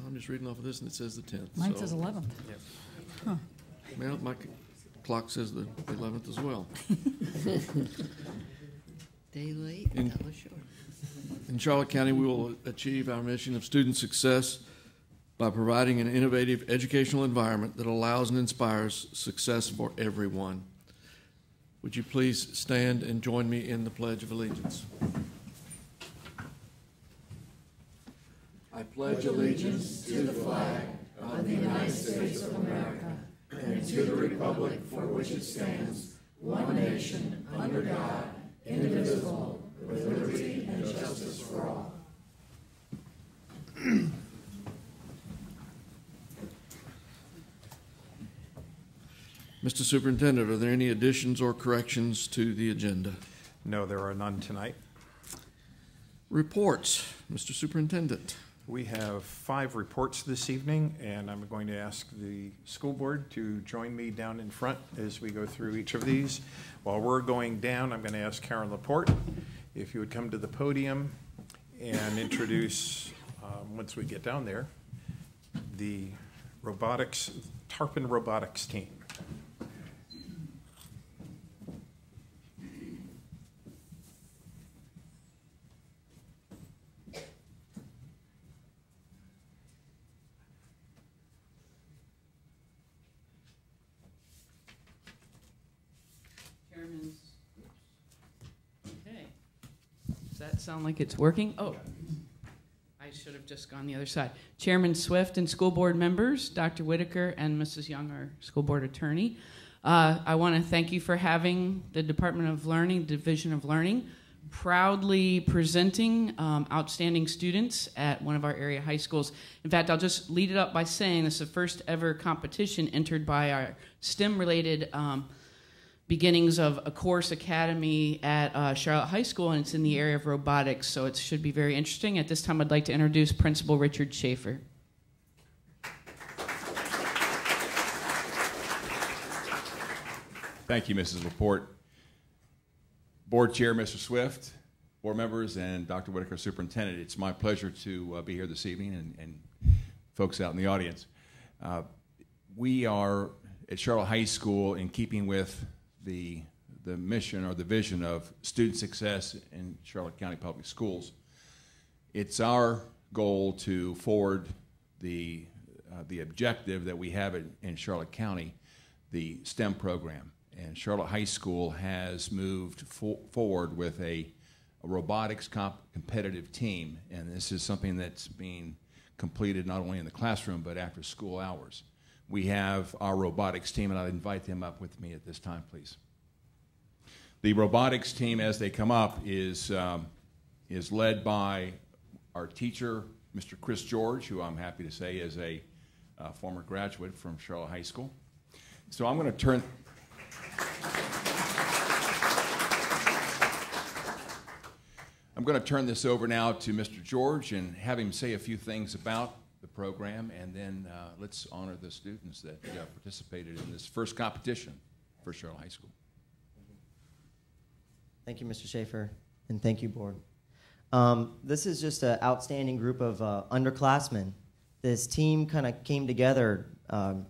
I'm just reading off of this, and it says the 10th. Mine says 11th. Yep. Huh. Well, my clock says the 11th as well. Day late, dollar short. In Charlotte County, we will achieve our mission of student success by providing an innovative educational environment that allows and inspires success for everyone. Would you please stand and join me in the Pledge of Allegiance? I pledge allegiance to the flag of the United States of America and to the republic for which it stands, one nation, under God, indivisible, with liberty and justice for all. Mr. Superintendent, are there any additions or corrections to the agenda? No, there are none tonight. Reports, Mr. Superintendent. We have 5 reports this evening, and I'm going to ask the school board to join me down in front as we go through each of these. While we're going down, I'm going to ask Karen Laporte if you would come to the podium and introduce, once we get down there, the Tarpon Robotics team. Okay. Does that sound like it's working? Oh, I should have just gone the other side. Chairman Swift and school board members, Dr. Whitaker and Mrs. Young, our school board attorney. I want to thank you for having the Department of Learning, Division of Learning, proudly presenting outstanding students at one of our area high schools. In fact, I'll just lead it up by saying this is the first ever competition entered by our STEM-related beginnings of a course academy at Charlotte High School, and it's in the area of robotics, so it should be very interesting. At this time, I'd like to introduce Principal Richard Schaefer. Thank you, Mrs. Laporte. Board Chair, Mr. Swift, board members, and Dr. Whitaker, Superintendent. It's my pleasure to be here this evening and folks out in the audience. We are at Charlotte High School in keeping with the mission or the vision of student success in Charlotte County Public Schools. It's our goal to forward the objective that we have in Charlotte County, the STEM program. And Charlotte High School has moved forward with a robotics competitive team, and this is something that's being completed not only in the classroom but after school hours. We have our robotics team, and I'd invite them up with me at this time, please. The robotics team, as they come up, is led by our teacher, Mr. Chris George, who I'm happy to say is a former graduate from Charlotte High School. So I'm going to turn this over now to Mr. George and have him say a few things about the program, and then let's honor the students that participated in this first competition for Charlotte High School. Thank you, Mr. Schaefer, and thank you, board. This is just an outstanding group of underclassmen. This team kind of came together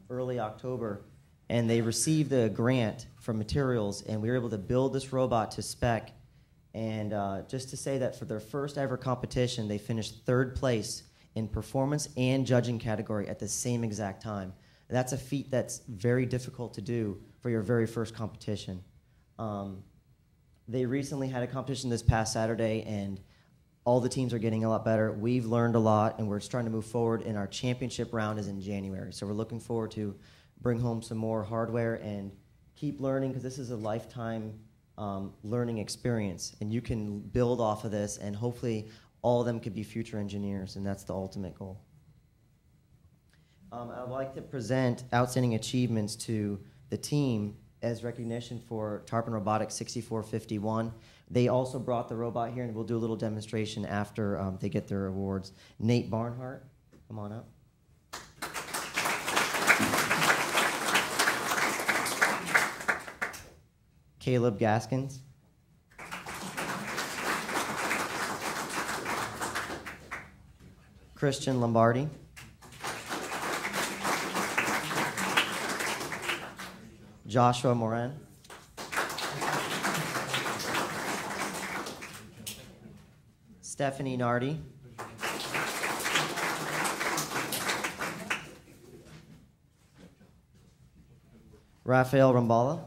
early October, and they received a grant for materials, and we were able to build this robot to spec. And just to say that for their first ever competition, they finished 3rd place in performance and judging category at the same exact time. That's a feat that's very difficult to do for your very first competition. They recently had a competition this past Saturday, and all the teams are getting a lot better. We've learned a lot, and we're trying to move forward, and our championship round is in January. So we're looking forward to bring home some more hardware and keep learning, because this is a lifetime learning experience, and you can build off of this, and hopefully all of them could be future engineers, and that's the ultimate goal. I'd like to present outstanding achievements to the team as recognition for Tarpon Robotics 6451. They also brought the robot here, and we'll do a little demonstration after they get their awards. Nate Barnhart, come on up. Caleb Gaskins. Christian Lombardi. Joshua Moran, Stephanie Nardi, Rafael Rambala,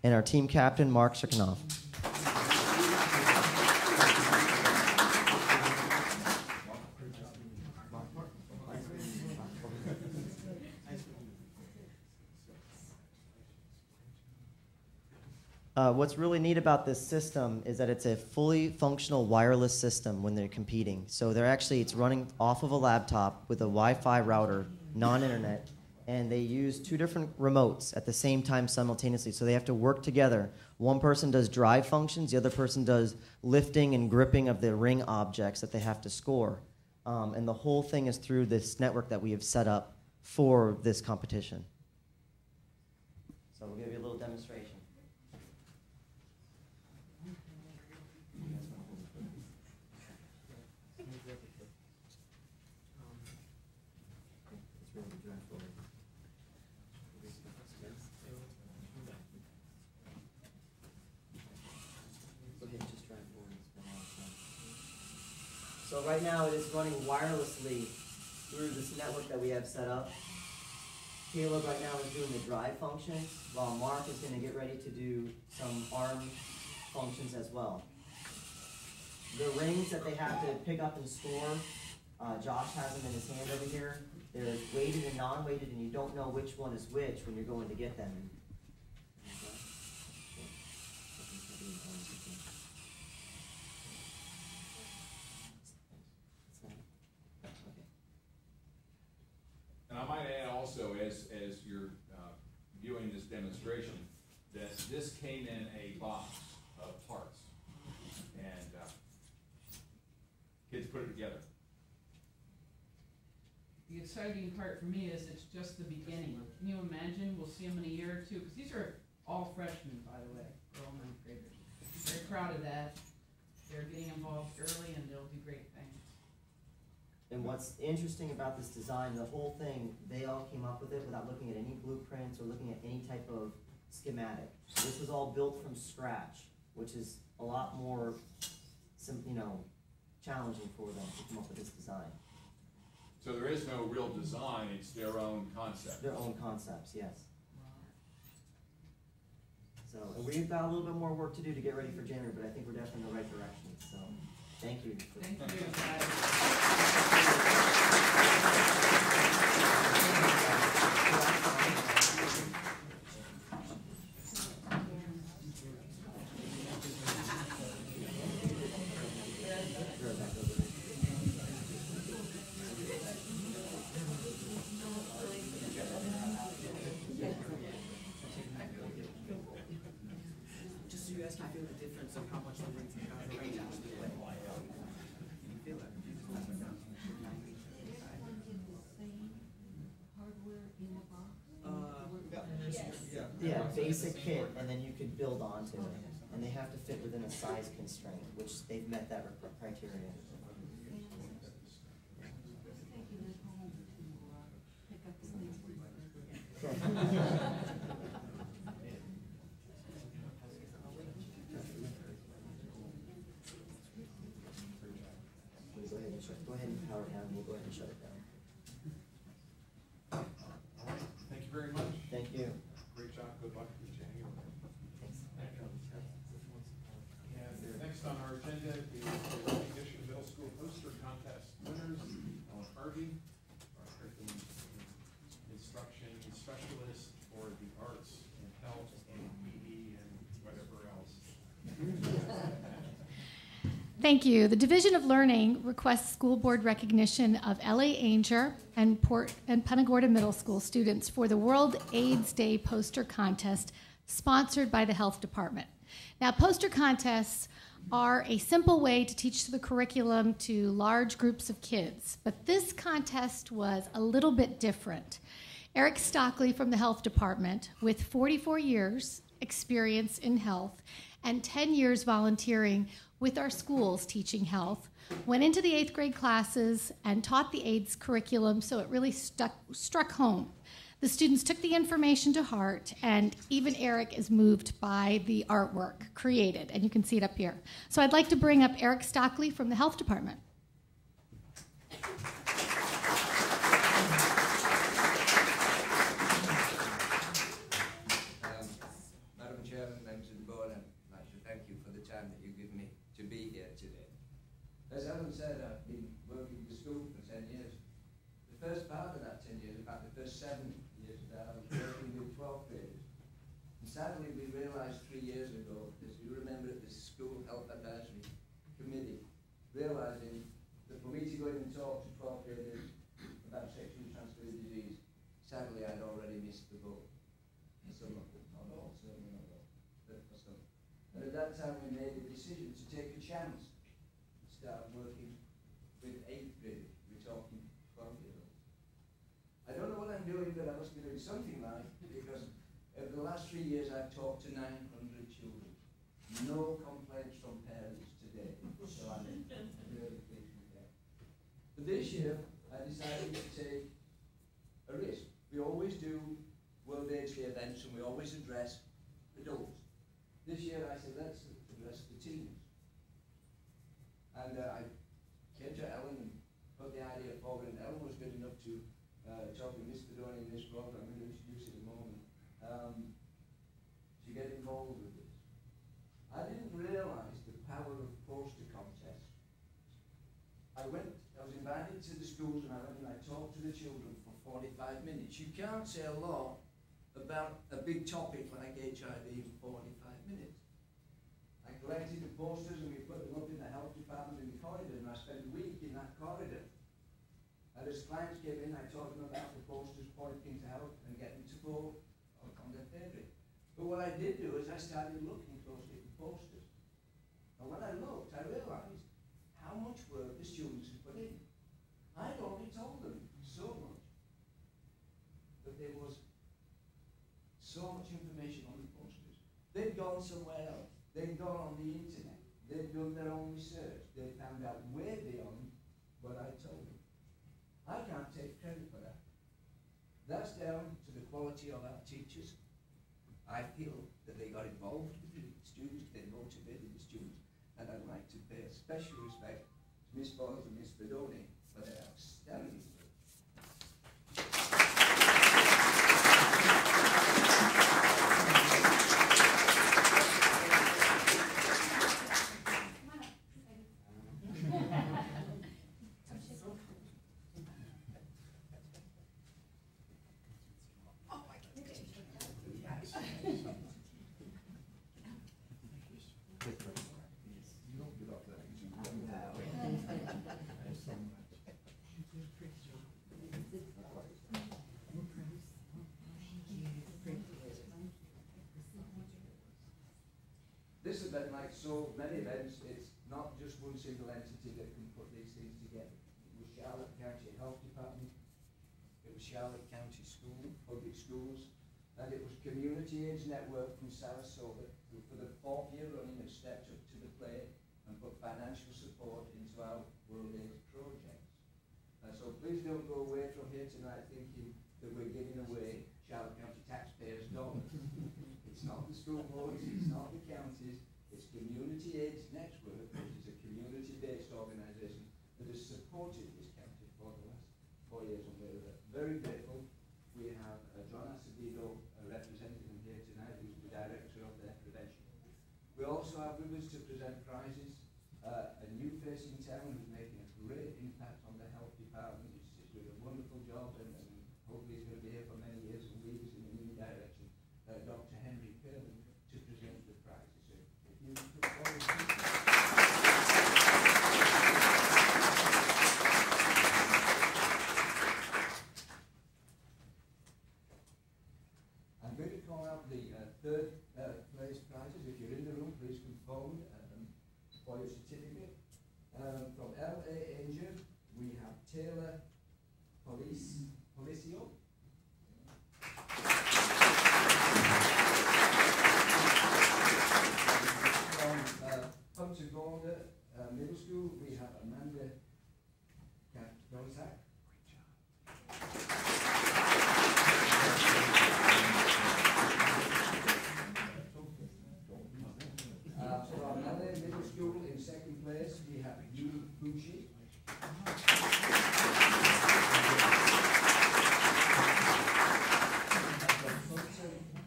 and our team captain, Mark Shirkanoff. What's really neat about this system is that it's a fully functional wireless system when they're competing. So it's running off of a laptop with a Wi-Fi router, non-internet, and they use two different remotes at the same time simultaneously. So they have to work together. One person does drive functions, the other person does lifting and gripping of the ring objects that they have to score. And the whole thing is through this network that we have set up for this competition. So we'll give you a little demonstration. So right now it is running wirelessly through this network that we have set up. Caleb right now is doing the drive functions, while Mark is going to get ready to do some arm functions as well. The rings that they have to pick up and score, Josh has them in his hand over here. They're weighted and non-weighted, and you don't know which one is which when you're going to get them. And I might add also, as you're viewing this demonstration, that this came in a box of parts, and kids put it together. The exciting part for me is it's just the beginning. Can you imagine? We'll see them in a year or two, because these are all freshmen, by the way, for all ninth graders. Very proud of that. They're getting involved early, and they'll do great things. And what's interesting about this design, the whole thing, they all came up with it without looking at any blueprints or looking at any type of schematic. This was all built from scratch, which is a lot more, challenging for them to come up with this design. So there is no real design, it's their own concept. Their own concepts, yes. So, and we've got a little bit more work to do to get ready for January, but I think we're definitely in the right direction, so thank you. Thank you. Just so you guys can feel the difference of how much the rings have the range actually play. You feel it. Yeah, basic kit, and then you could build onto it. And they have to fit within a size constraint, which they've met that criteria. Go ahead and power down, we'll go ahead and shut it down. Thank you very much. Thank you. Great job. Good luck in January. Thanks. And next on our agenda is the recognition of middle school poster contest winners. Ellen Harvey, our curriculum instruction specialist for the arts and health and PE and whatever else. Thank you. The Division of Learning requests school board recognition of L.A. Ainger and Punta Gorda Middle School students for the World AIDS Day poster contest sponsored by the Health Department. Now, poster contests are a simple way to teach the curriculum to large groups of kids, but this contest was a little bit different. Eric Stockley from the Health Department, with 44 years experience in health, and 10 years volunteering with our schools teaching health. Went into the 8th grade classes and taught the AIDS curriculum, so it really struck home. The students took the information to heart, and even Eric is moved by the artwork created, and you can see it up here. So I'd like to bring up Eric Stockley from the Health Department. Madam Chairman, members of the board, I'd like to thank you for the time that you give me to be here today. As Ellen said, I've been working with the school for 10 years. The first part of that 10 years, about the first 7 years of that, I was working with 12 graders. And sadly, we realized 3 years ago, as you remember at the School Health Advisory Committee, realizing that for me to go in and talk to 12 graders about sexually transmitted disease, sadly, I'd already missed the boat. Some of them, not all, certainly not all, but for some. And at that time, we made the decision to take a chance to start working with 8th graders. We're talking 12-year-olds. I don't know what I'm doing, but I must be doing something right, because over the last 3 years, I've talked to 900 children. No complaints from parents today, so I'm really pleased with that. But this year, I decided to take a risk. We always do World AIDS Day events, and we always address adults. This year I said, let's address the teens. And I came to Ellen and put the idea forward, and Ellen was good enough to talk with Mr. Donny in this program. I'm going to introduce it in a moment, to get involved with this. I didn't realize the power of poster contests. I was invited to the schools, and I went and I talked to the children for 45 minutes. You can't say a lot about a big topic like HIV in 45 minutes. I collected the posters and we put them up in the health department in the corridor, and I spent a week in that corridor. And as clients came in, I taught them about the posters pointing to health and get them to vote on their favorite. But what I did do is I started looking closely at the posters. And when I looked, I realized how much work the students had put in. I'd only told them so much, but there was so much information on the posters. They'd gone somewhere else. They'd gone on the internet. They'd done their own research. They found out way beyond what I told them. I can't take credit for that. That's down to the quality of our teachers. I feel that they got involved with the students, they motivated the students, and I'd like to pay a special respect to Ms. Boyles and Ms. Bedoni for their outstanding work. This event, like so many events, it's not just one single entity that can put these things together. It was Charlotte County Health Department, it was Charlotte County Public Schools, and it was Community AIDS Network from Sarasota, who for the 4th year running have stepped up to the plate and put financial support into our World AIDS projects. So please don't go away from here tonight thinking that we're giving away Charlotte County taxpayers' dollars. It's not the school boards, it's not the counties, it's Community AIDS Network, which is a community-based organisation that has supported this county for the last 4 years, and we're very grateful. We have John Acevedo representing them here tonight, who's the director of their prevention. We also have with us to present prizes a new face in town who's making a great impact on the health department. He's doing a wonderful job, and hopefully he's going to be here for many years and lead us in a new direction. Dr. Henry Kerman to present the prizes. So if you could follow I'm going to call out the third place prizes. If you're in the room, please come forward for your certificate. From L.A. Anger, we have Taylor Policio. Middle School, we have Amanda Kaczak. From LA Middle School in second place, we have Yui Bushi.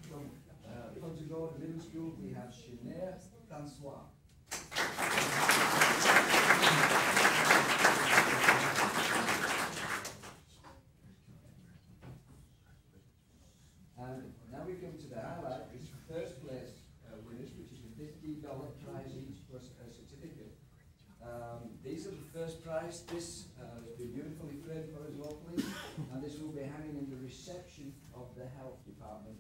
From Punta Gorda Middle School, we have Shanair Francois. And now we come to the highlight, which is first place winners, which is a $50 prize each plus a certificate. These are the first prize. This has been beautifully framed for us locally, and this will be hanging in the reception of the health department.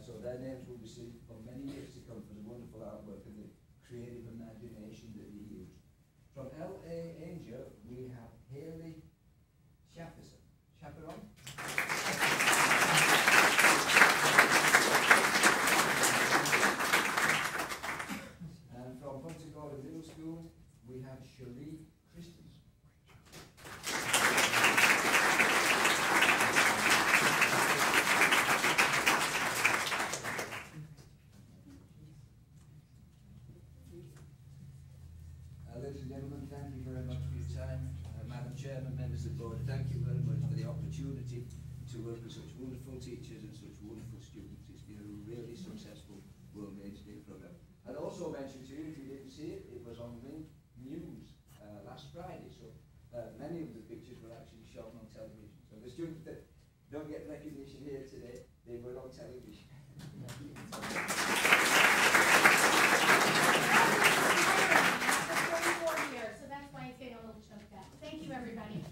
So their names will be seen for many years to come for the wonderful artwork and the creative imagination that they use. From LA Angel, we have Haley Chaperon. And from Punta Gorda Middle School, we have Shirley Christensen. Ladies and gentlemen, thank you very much for your time. Madam Chairman, members of the board, thank you very much for the opportunity to work with such wonderful teachers and such wonderful students. It's been a really successful World AIDS Day program. I'd also mention to you, if you didn't see it, it was on Link News last Friday. So many of the pictures were actually shown on television. So the students that don't get recognition here today, they were on television. So that's why it's getting a little choked up. Thank you, everybody.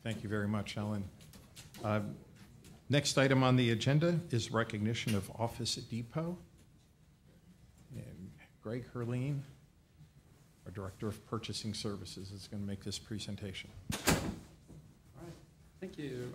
Thank you very much, Ellen. Next item on the agenda is recognition of Office Depot. And Greg Herleen, our Director of Purchasing Services, is going to make this presentation. All right, thank you.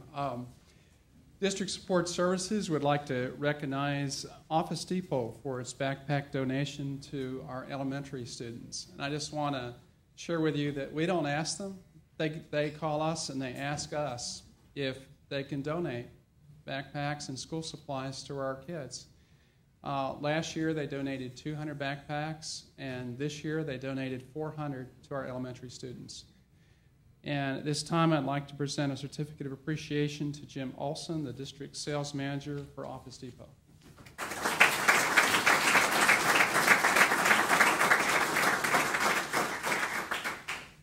District Support Services would like to recognize Office Depot for its backpack donation to our elementary students. And I just want to share with you that we don't ask them. They call us and they ask us if they can donate backpacks and school supplies to our kids. Last year they donated 200 backpacks, and this year they donated 400 to our elementary students. And at this time I'd like to present a certificate of appreciation to Jim Olson, the district sales manager for Office Depot.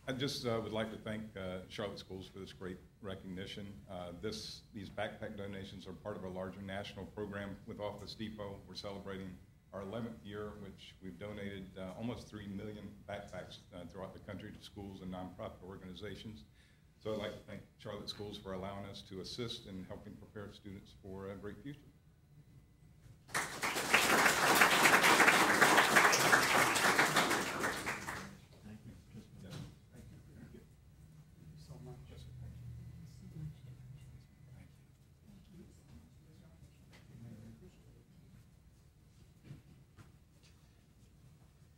I just would like to thank Charlotte Schools for this great recognition. These backpack donations are part of a larger national program with Office Depot. We're celebrating our 11th year, which we've donated almost 3 million backpacks throughout the country to schools and nonprofit organizations. So I'd like to thank Charlotte Schools for allowing us to assist in helping prepare students for a great future.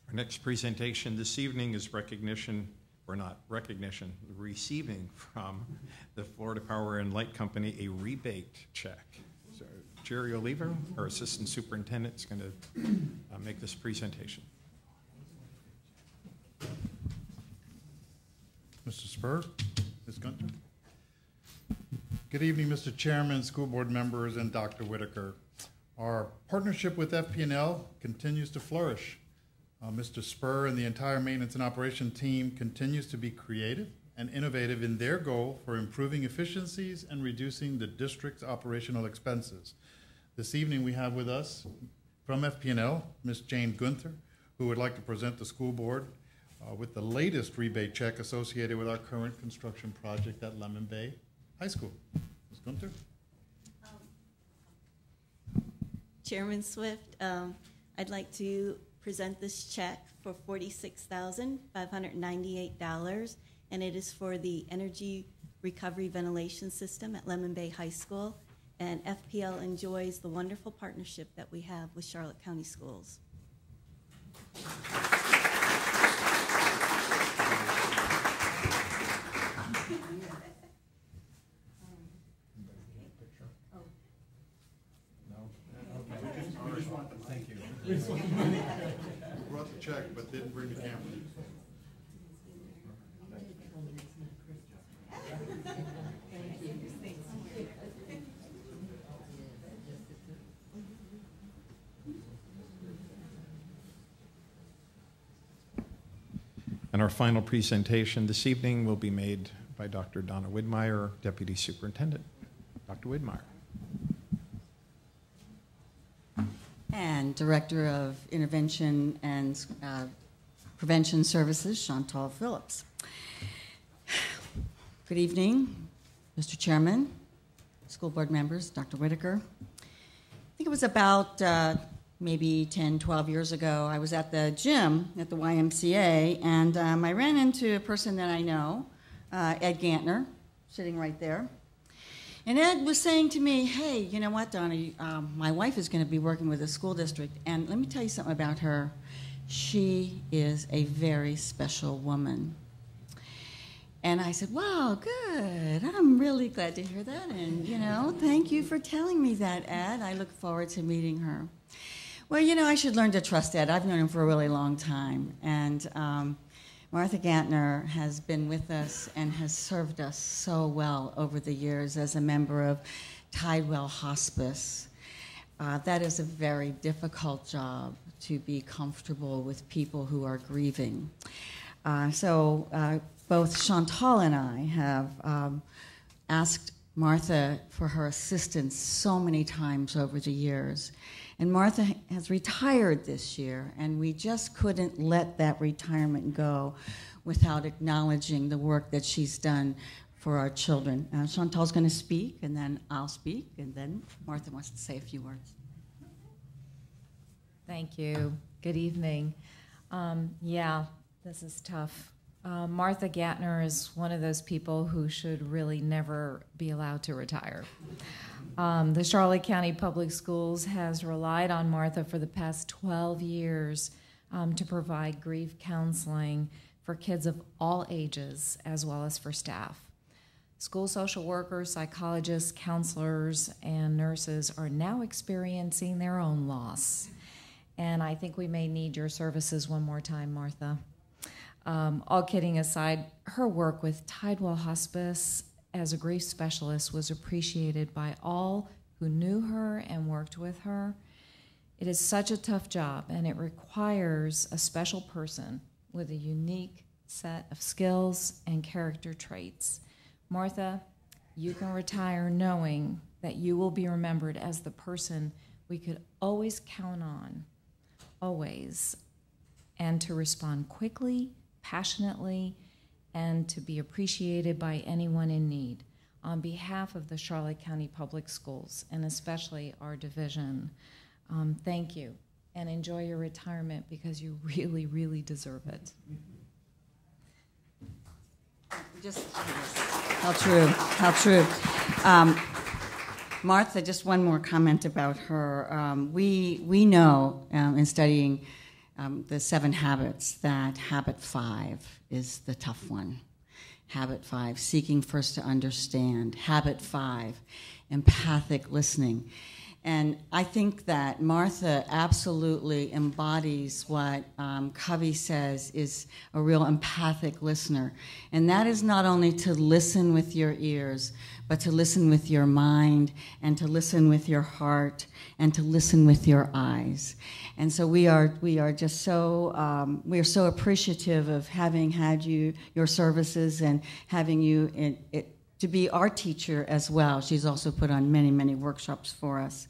Our next presentation this evening is recognition, or not recognition, receiving from the Florida Power and Light Company a rebate check. So Jerry Oliva, our Assistant Superintendent, is going to make this presentation. Mr. Spur, Ms. Gunter. Good evening, Mr. Chairman, school board members, and Dr. Whitaker. Our partnership with FP&L continues to flourish. Mr. Spur and the entire maintenance and operation team continues to be creative and innovative in their goal for improving efficiencies and reducing the district's operational expenses. This evening we have with us from FP&L, Ms. Jane Gunther, who would like to present the school board with the latest rebate check associated with our current construction project at Lemon Bay High School. Ms. Gunter? Chairman Swift, I'd like to present this check for $46,598, and it is for the Energy Recovery Ventilation System at Lemon Bay High School, and FPL enjoys the wonderful partnership that we have with Charlotte County Schools. Thank you. Brought the check, but didn't bring the camera. And our final presentation this evening will be made by Dr. Donna Widmeyer, Deputy Superintendent. Dr. Widmeyer. And Director of Intervention and Prevention Services, Chantal Phillips. Good evening, Mr. Chairman, school board members, Dr. Whitaker. I think it was about maybe 10, 12 years ago, I was at the gym at the YMCA, and I ran into a person that I know, Ed Gantner, sitting right there. And Ed was saying to me, hey, you know what, Donna, my wife is going to be working with a school district, and let me tell you something about her. She is a very special woman. And I said, wow, good. I'm really glad to hear that, and, you know, thank you for telling me that, Ed. I look forward to meeting her. Well, you know, I should learn to trust Ed. I've known him for a really long time, and Martha Gantner has been with us and has served us so well over the years as a member of Tidewell Hospice. That is a very difficult job, to be comfortable with people who are grieving. So both Chantal and I have asked Martha for her assistance so many times over the years. And Martha has retired this year, and we just couldn't let that retirement go without acknowledging the work that she's done for our children. Chantal's going to speak, and then I'll speak, and then Martha wants to say a few words. Thank you. Good evening. Yeah, this is tough. Martha Gantner is one of those people who should really never be allowed to retire. The Charlotte County Public Schools has relied on Martha for the past 12 years to provide grief counseling for kids of all ages, as well as for staff. School social workers, psychologists, counselors, and nurses are now experiencing their own loss. And I think we may need your services one more time, Martha. All kidding aside, her work with Tidewell Hospice as a grief specialist was appreciated by all who knew her and worked with her. It is such a tough job, and it requires a special person with a unique set of skills and character traits. Martha, you can retire knowing that you will be remembered as the person we could always count on, always, and to respond quickly, passionately, and to be appreciated by anyone in need. On behalf of the Charlotte County Public Schools, and especially our division, thank you, and enjoy your retirement because you really, really deserve it. Just, how true, how true. Martha, just one more comment about her. We know in studying the 7 habits that habit 5 is the tough one. Habit 5, seeking first to understand. Habit 5, empathic listening. And I think that Martha absolutely embodies what Covey says is a real empathic listener. And that is not only to listen with your ears, but to listen with your mind, and to listen with your heart, and to listen with your eyes. And so we are just so we are so appreciative of having had your services, and having you to be our teacher as well. She's also put on many, many workshops for us.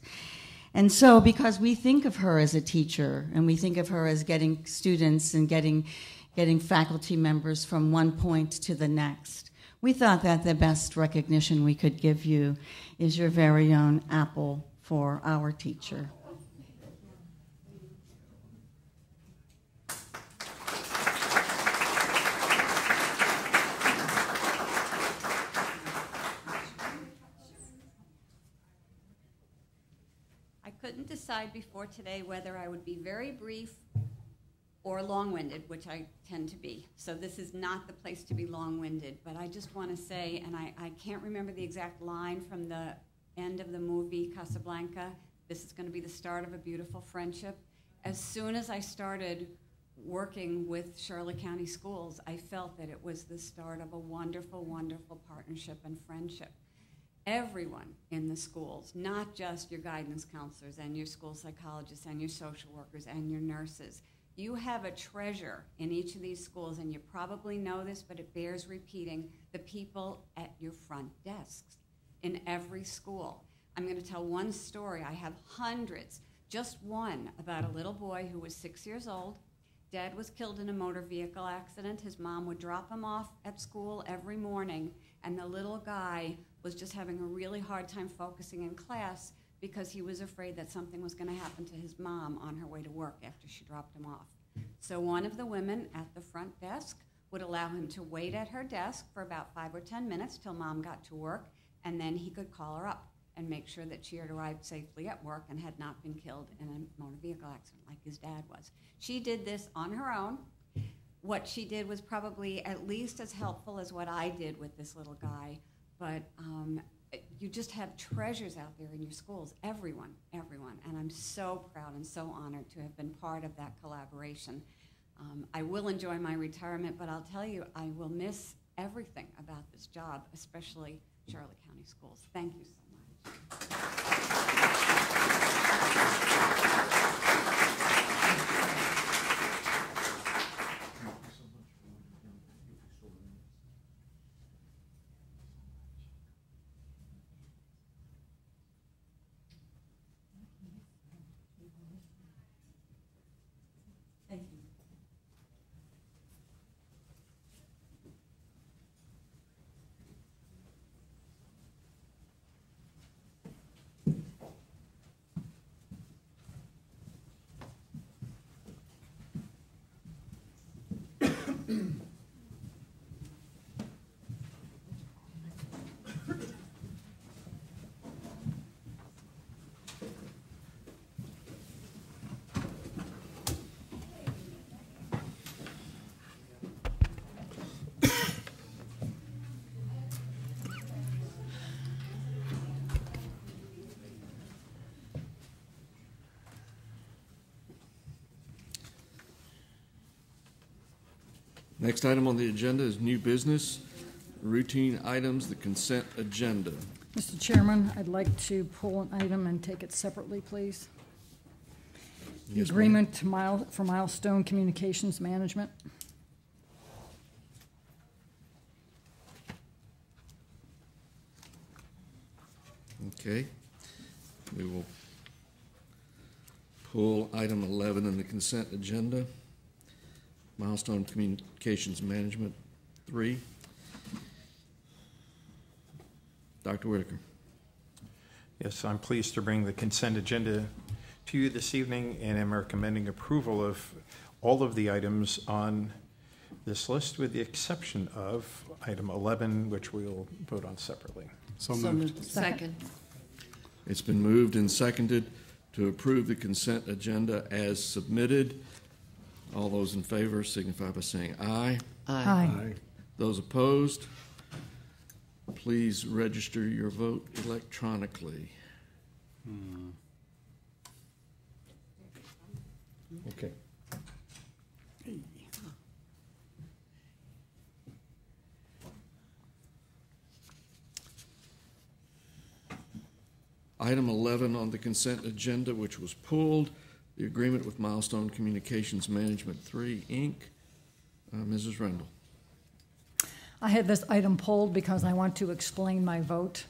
And so because we think of her as a teacher, and we think of her as getting students and getting getting faculty members from one point to the next. We thought that the best recognition we could give you is your very own apple for our teacher. I couldn't decide before today whether I would be very brief or long-winded, which I tend to be. So this is not the place to be long-winded, but I just want to say, and I can't remember the exact line from the end of the movie Casablanca, this is going to be the start of a beautiful friendship. As soon as I started working with Charlotte County Schools, I felt that it was the start of a wonderful, wonderful partnership and friendship. Everyone in the schools, not just your guidance counselors and your school psychologists and your social workers and your nurses. You have a treasure in each of these schools, and you probably know this, but it bears repeating, the people at your front desks in every school. I'm going to tell one story. I have hundreds. Just one about a little boy who was 6 years old. Dad was killed in a motor vehicle accident. His mom would drop him off at school every morning, and the little guy was just having a really hard time focusing in class because he was afraid that something was going to happen to his mom on her way to work after she dropped him off. So one of the women at the front desk would allow him to wait at her desk for about 5 or 10 minutes till mom got to work, and then he could call her up and make sure that she had arrived safely at work and had not been killed in a motor vehicle accident like his dad was. She did this on her own. What she did was probably at least as helpful as what I did with this little guy, but you just have treasures out there in your schools, everyone, and I'm so proud and so honored to have been part of that collaboration. I will enjoy my retirement, but I'll tell you, I will miss everything about this job, especially Charlotte County Schools. Thank you so much. Next item on the agenda is new business, routine items, the consent agenda. Mr. Chairman, I'd like to pull an item and take it separately, please. The Yes, agreement for Milestone Communications Management. Okay. We will pull item 11 in the consent agenda. Milestone Communications Management 3. Dr. Whitaker. Yes, I'm pleased to bring the consent agenda to you this evening, and am recommending approval of all of the items on this list with the exception of item 11, which we'll vote on separately. So moved. Second. It's been moved and seconded to approve the consent agenda as submitted. All those in favor signify by saying aye. Aye. Aye. Those opposed, please register your vote electronically. Okay. Item 11 on the consent agenda, which was pulled, the agreement with Milestone Communications Management 3, Inc. Mrs. Rendell. I had this item pulled because I want to explain my vote.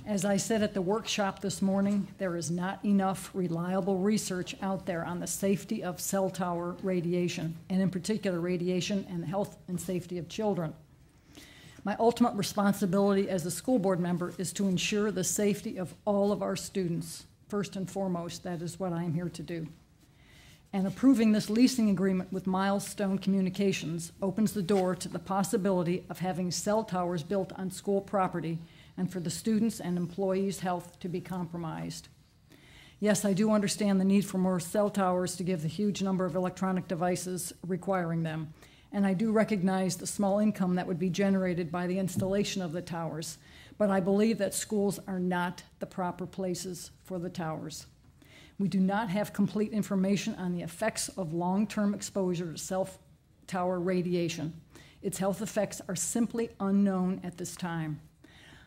As I said at the workshop this morning, there is not enough reliable research out there on the safety of cell tower radiation, and in particular radiation and the health and safety of children. My ultimate responsibility as a school board member is to ensure the safety of all of our students. First and foremost, that is what I am here to do. And approving this leasing agreement with Milestone Communications opens the door to the possibility of having cell towers built on school property and for the students' and employees' health to be compromised. Yes, I do understand the need for more cell towers to give the huge number of electronic devices requiring them. And I do recognize the small income that would be generated by the installation of the towers. But I believe that schools are not the proper places for the towers. We do not have complete information on the effects of long-term exposure to cell tower radiation. Its health effects are simply unknown at this time.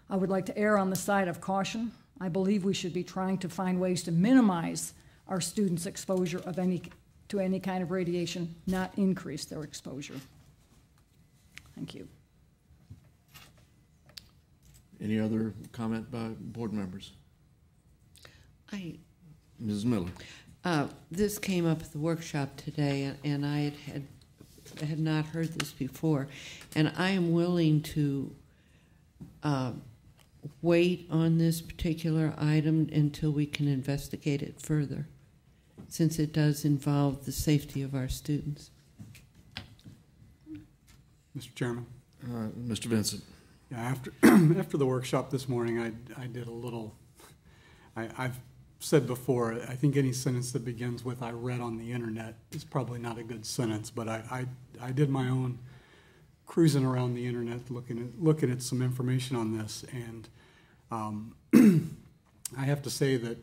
I would like to err on the side of caution. I believe we should be trying to find ways to minimize our students' exposure to any kind of radiation, not increase their exposure. Thank you. Any other comment by board members? Ms. Miller. This came up at the workshop today, and I had not heard this before, and I am willing to wait on this particular item until we can investigate it further, since it does involve the safety of our students. Mr. Chairman. Mr. Vincent. Yeah, after the workshop this morning, I did a little, I've said before, I think any sentence that begins with "I read on the internet" is probably not a good sentence, but I did my own cruising around the internet looking at some information on this, and I have to say that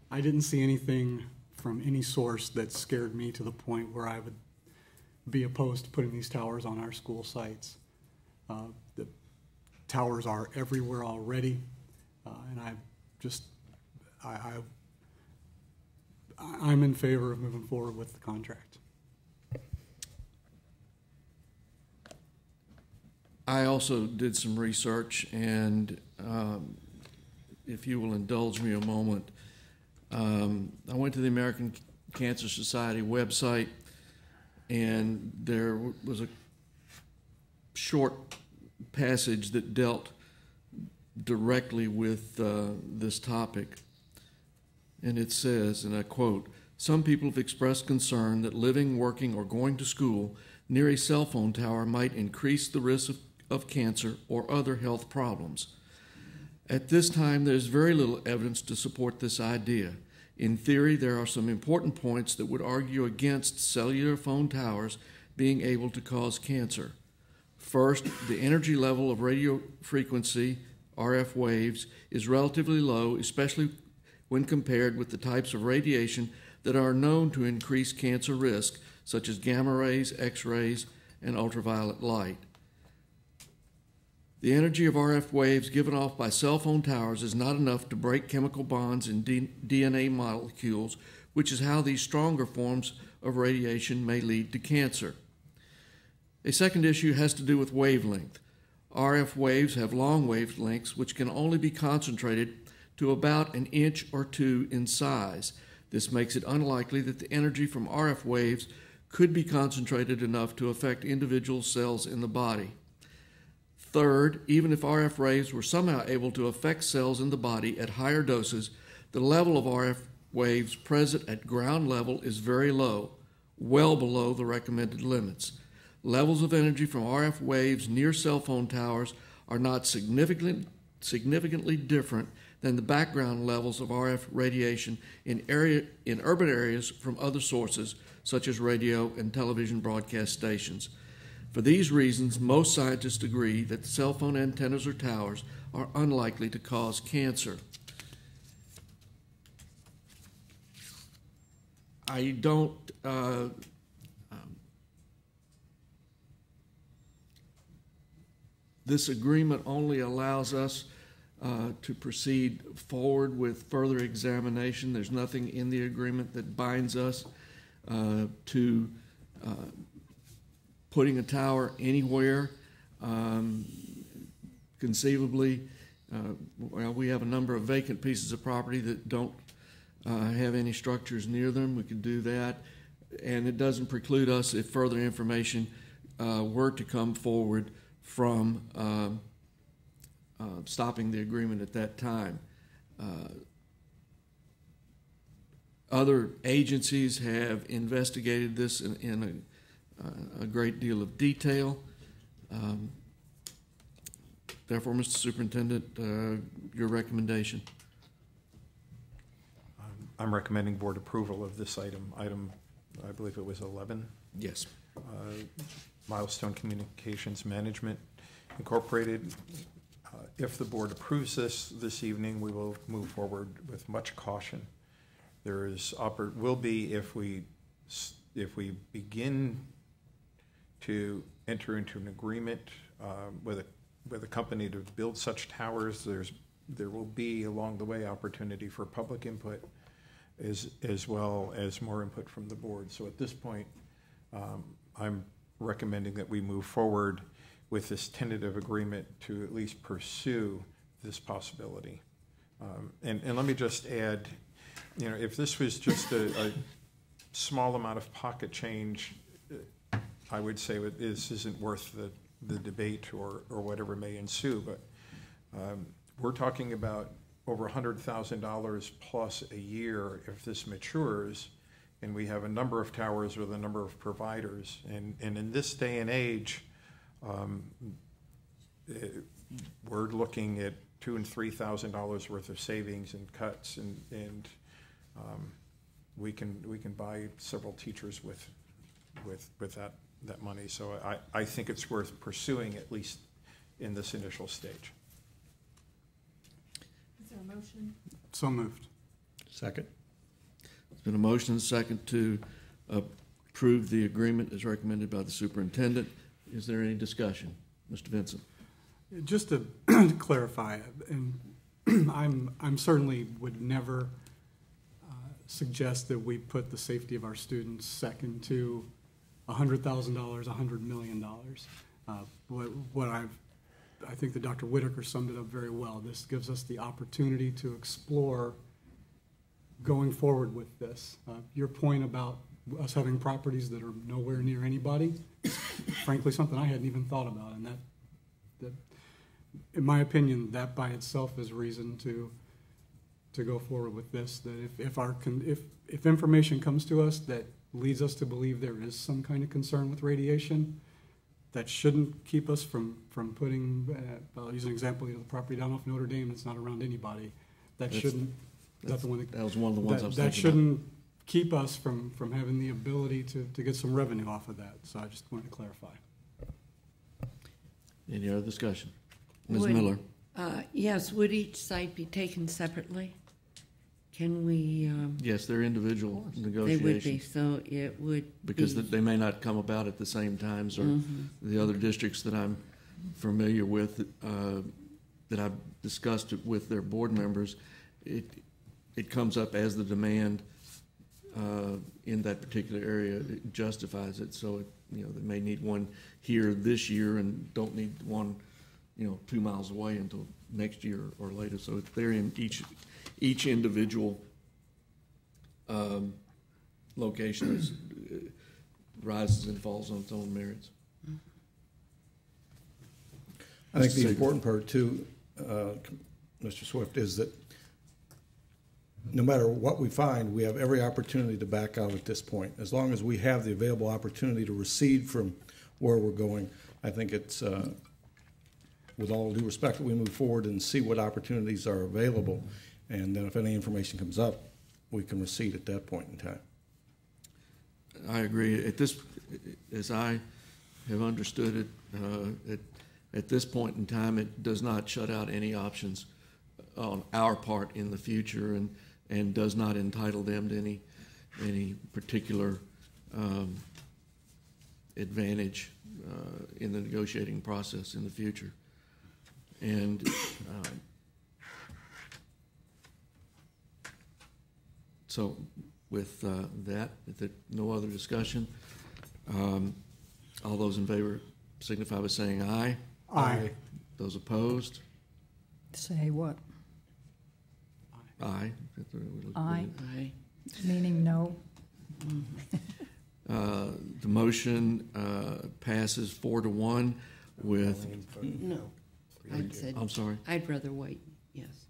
I didn't see anything from any source that scared me to the point where I would be opposed to putting these towers on our school sites. The towers are everywhere already, and I'm in favor of moving forward with the contract. I also did some research, and if you will indulge me a moment, I went to the American Cancer Society website, and there was a short passage that dealt directly with this topic. And it says, and I quote, "Some people have expressed concern that living, working, or going to school near a cell phone tower might increase the risk of cancer or other health problems. At this time, there's very little evidence to support this idea. In theory, there are some important points that would argue against cellular phone towers being able to cause cancer. First, the energy level of radio frequency, RF waves, is relatively low, especially when compared with the types of radiation that are known to increase cancer risk, such as gamma rays, X-rays, and ultraviolet light. The energy of RF waves given off by cell phone towers is not enough to break chemical bonds in DNA molecules, which is how these stronger forms of radiation may lead to cancer. A second issue has to do with wavelength. RF waves have long wavelengths which can only be concentrated to about 1 inch or 2 in size. This makes it unlikely that the energy from RF waves could be concentrated enough to affect individual cells in the body. Third, even if RF waves were somehow able to affect cells in the body at higher doses, the level of RF waves present at ground level is very low, well below the recommended limits. Levels of energy from RF waves near cell phone towers are not significantly different than the background levels of RF radiation in urban areas from other sources, such as radio and television broadcast stations. For these reasons, most scientists agree that cell phone antennas or towers are unlikely to cause cancer. I don't this agreement only allows us to proceed forward with further examination. There's nothing in the agreement that binds us to putting a tower anywhere. Conceivably, well, we have a number of vacant pieces of property that don't have any structures near them. We could do that. And it doesn't preclude us if further information were to come forward from stopping the agreement at that time. Other agencies have investigated this in a great deal of detail. Therefore, Mr. Superintendent, your recommendation. I'm recommending board approval of this item. I believe it was 11. Yes. Milestone Communications Management Incorporated. If the board approves this evening, we will move forward with much caution. There is will be if we begin to enter into an agreement with a company to build such towers. There will be along the way opportunity for public input as well as more input from the board. So at this point, I'm recommending that we move forward with this tentative agreement to at least pursue this possibility. And let me just add, if this was just a small amount of pocket change, I would say this isn't worth the debate or whatever may ensue. But we're talking about over $100,000 plus a year if this matures, and we have a number of towers with a number of providers. And in this day and age, we're looking at $2,000 and $3,000 worth of savings and cuts, and we can buy several teachers with that money. So I think it's worth pursuing, at least in this initial stage. Is there a motion? So moved. Second. There's been a motion and a second to approve the agreement as recommended by the superintendent. Is there any discussion? Mr. Vincent. Just to clarify, and I'm certainly would never suggest that we put the safety of our students second to $100,000, $100 million. I think that Dr. Whitaker summed it up very well. This gives us the opportunity to explore going forward with this. Your point about us having properties that are nowhere near anybody is frankly something I hadn't even thought about, and that in my opinion, that by itself is reason to go forward with this. That if information comes to us that leads us to believe there is some kind of concern with radiation, that shouldn't keep us from putting. I'll use an example. The property down off Notre Dame that's not around anybody. That shouldn't. That was one of the ones I was thinking about. That shouldn't keep us from having the ability to get some revenue off of that. So I just wanted to clarify. Any other discussion? Ms. Miller. Yes, would each site be taken separately? Can we? Yes, they're individual negotiations. They would be, so it would because they may not come about at the same times, or the other districts that I'm familiar with that I've discussed it with their board members, it comes up as the demand in that particular area it justifies it. So they may need one here this year and don't need one 2 miles away until next year or later. So they're in each individual location rises and falls on its own merits. I think the important part too, Mr. Swift, is that no matter what we find, we have every opportunity to back out at this point. As long as we have the available opportunity to recede from where we're going, I think it's, with all due respect, that we move forward and see what opportunities are available. And then if any information comes up, we can recede at that point in time. I agree. As I have understood it, at this point in time, it does not shut out any options on our part in the future, and does not entitle them to any particular advantage in the negotiating process in the future. And so with that, if there's no other discussion, all those in favor signify by saying aye. Aye. Those opposed? Say what? Aye. Aye. Aye. Meaning no. The motion passes 4-1 with. No. I'm sorry. I'd rather wait, yes.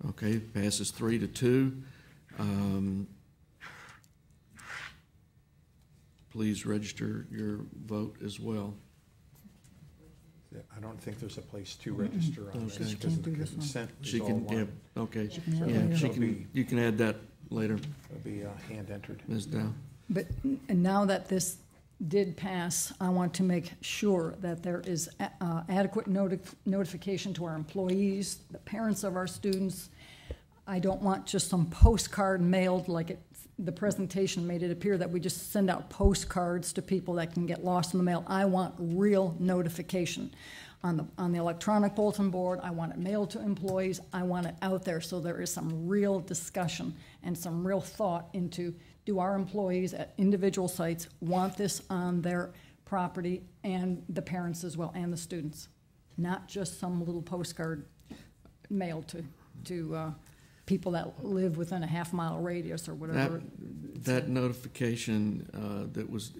Okay, passes 3-2. Please register your vote as well. I don't think there's a place to register on this Okay. because the consent is She all can, one. yeah, okay. She can add Yeah, later. she can, you can add that later, It'll be hand entered. Ms. Dow. But and now that this did pass, I want to make sure that there is adequate notification to our employees, the parents of our students. I don't want just some postcard mailed like the presentation made it appear that we just send out postcards to people that can get lost in the mail. I want real notification on the electronic bulletin board. I want it mailed to employees. I want it out there so there is some real discussion and some real thought into, do our employees at individual sites want this on their property, and the parents as well, and the students, not just some little postcard mailed to people that live within a half-mile radius or whatever. That notification that was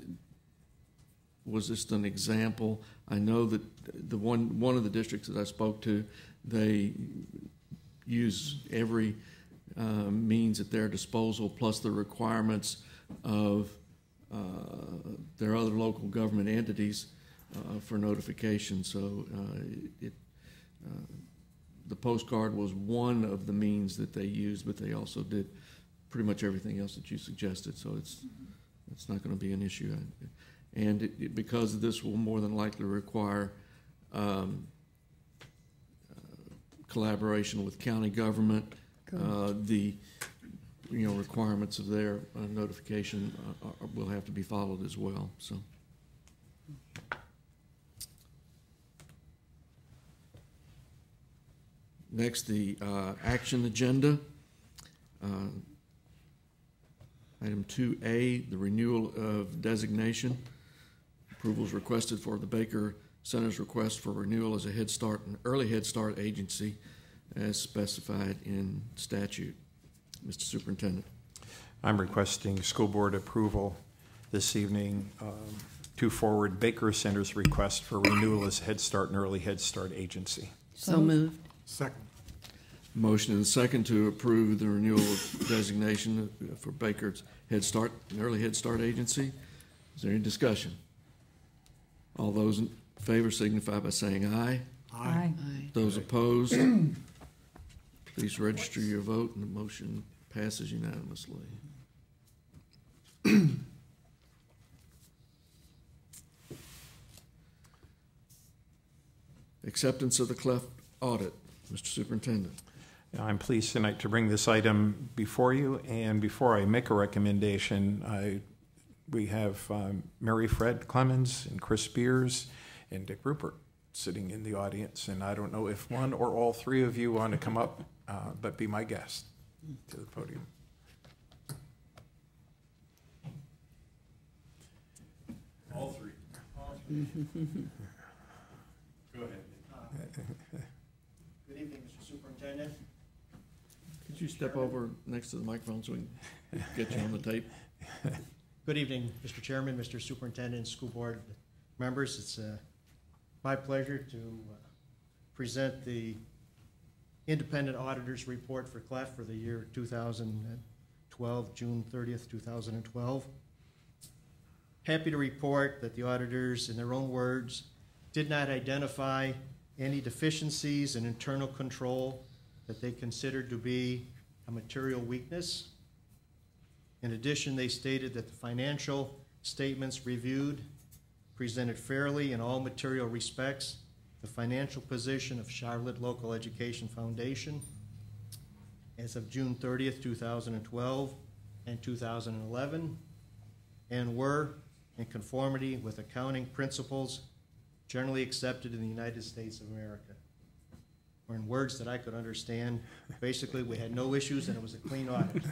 just an example. I know that one of the districts that I spoke to, they use every means at their disposal, plus the requirements of their other local government entities for notification. So the postcard was one of the means that they used, but they also did pretty much everything else that you suggested. So it's not going to be an issue. And because this will more than likely require collaboration with county government, the requirements of their notification will have to be followed as well. So. Next, the action agenda. Item 2A, the renewal of designation. Approval is requested for the Baker Center's request for renewal as a Head Start and early Head Start agency as specified in statute. Mr. Superintendent. I'm requesting school board approval this evening to forward Baker Center's request for renewal as Head Start and early Head Start agency. So moved. Second. Motion and second to approve the renewal of designation for Baker's Head Start and early Head Start agency. Is there any discussion? All those in favor signify by saying aye. Aye. Those opposed, please register your vote, and the motion passes unanimously. Acceptance of the cleft audit. Mr. Superintendent. I'm pleased tonight to bring this item before you, and before I make a recommendation, we have Mary Fred Clemens and Chris Spears and Dick Rupert sitting in the audience, and I don't know if one or all three of you want to come up, but be my guest to the podium. All three. Go ahead. Good evening, Mr. Superintendent. Could you step over next to the microphone so we can get you on the tape? Good evening, Mr. Chairman, Mr. Superintendent, school board members. It's my pleasure to present the independent auditor's report for CLEF for the year 2012, June 30th, 2012. Happy to report that the auditors, in their own words, did not identify any deficiencies in internal control that they considered to be a material weakness. In addition, they stated that the financial statements reviewed presented fairly in all material respects the financial position of Charlotte Local Education Foundation as of June 30th, 2012 and 2011, and were in conformity with accounting principles generally accepted in the United States of America. Or in words that I could understand, basically we had no issues and it was a clean audit.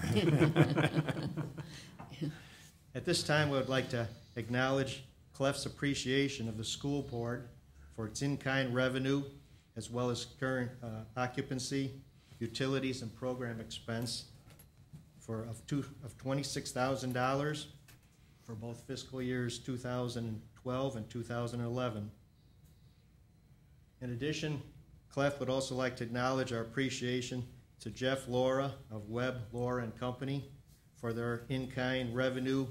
At this time, I would like to acknowledge CLEF's appreciation of the school board for its in-kind revenue as well as current occupancy, utilities, and program expense of $26,000 for both fiscal years 2012 and 2011. In addition, Clef would also like to acknowledge our appreciation to Jeff Laura of Webb, Laura and Company for their in-kind revenue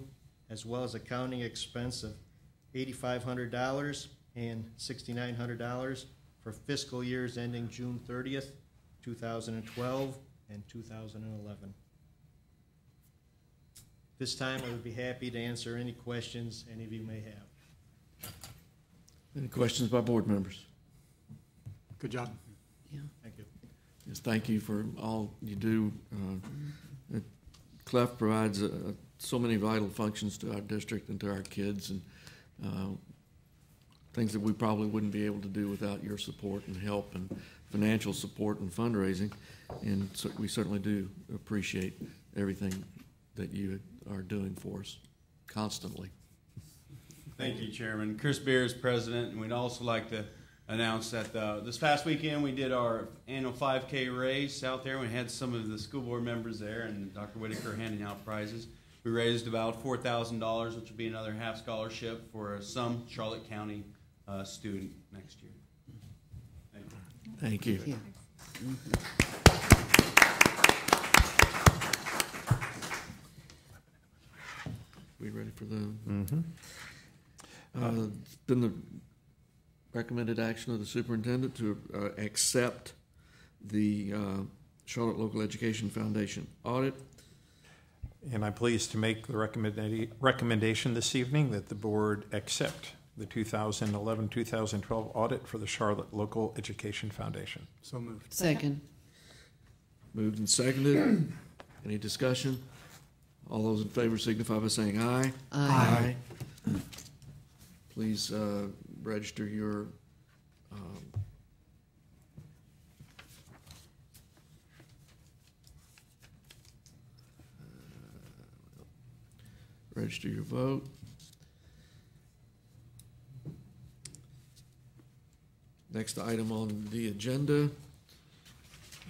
as well as accounting expense of $8,500 and $6,900 for fiscal years ending June 30th, 2012 and 2011. This time I would be happy to answer any questions any of you may have. Any questions by board members? Good job. Yeah. Thank you. Yes, thank you for all you do. Clef provides so many vital functions to our district and to our kids, and things that we probably wouldn't be able to do without your support and help and financial support and fundraising. And so we certainly do appreciate everything that you are doing for us constantly. Thank you, Chairman. Chris Beers, President, and we'd also like to announce that this past weekend we did our annual 5K race out there. We had some of the school board members there and Dr. Whitaker handing out prizes. We raised about $4,000, which will be another half scholarship for some Charlotte County student next year. Thank you. Thank you. We ready for the? Mm-hmm. It's been the recommended action of the superintendent to accept the Charlotte Local Education Foundation audit. And I'm pleased to make the recommendation this evening that the board accept the 2011-2012 audit for the Charlotte Local Education Foundation. So moved. Second. Moved and seconded. Any discussion? All those in favor signify by saying aye. Aye. Please register your register your vote. Next item on the agenda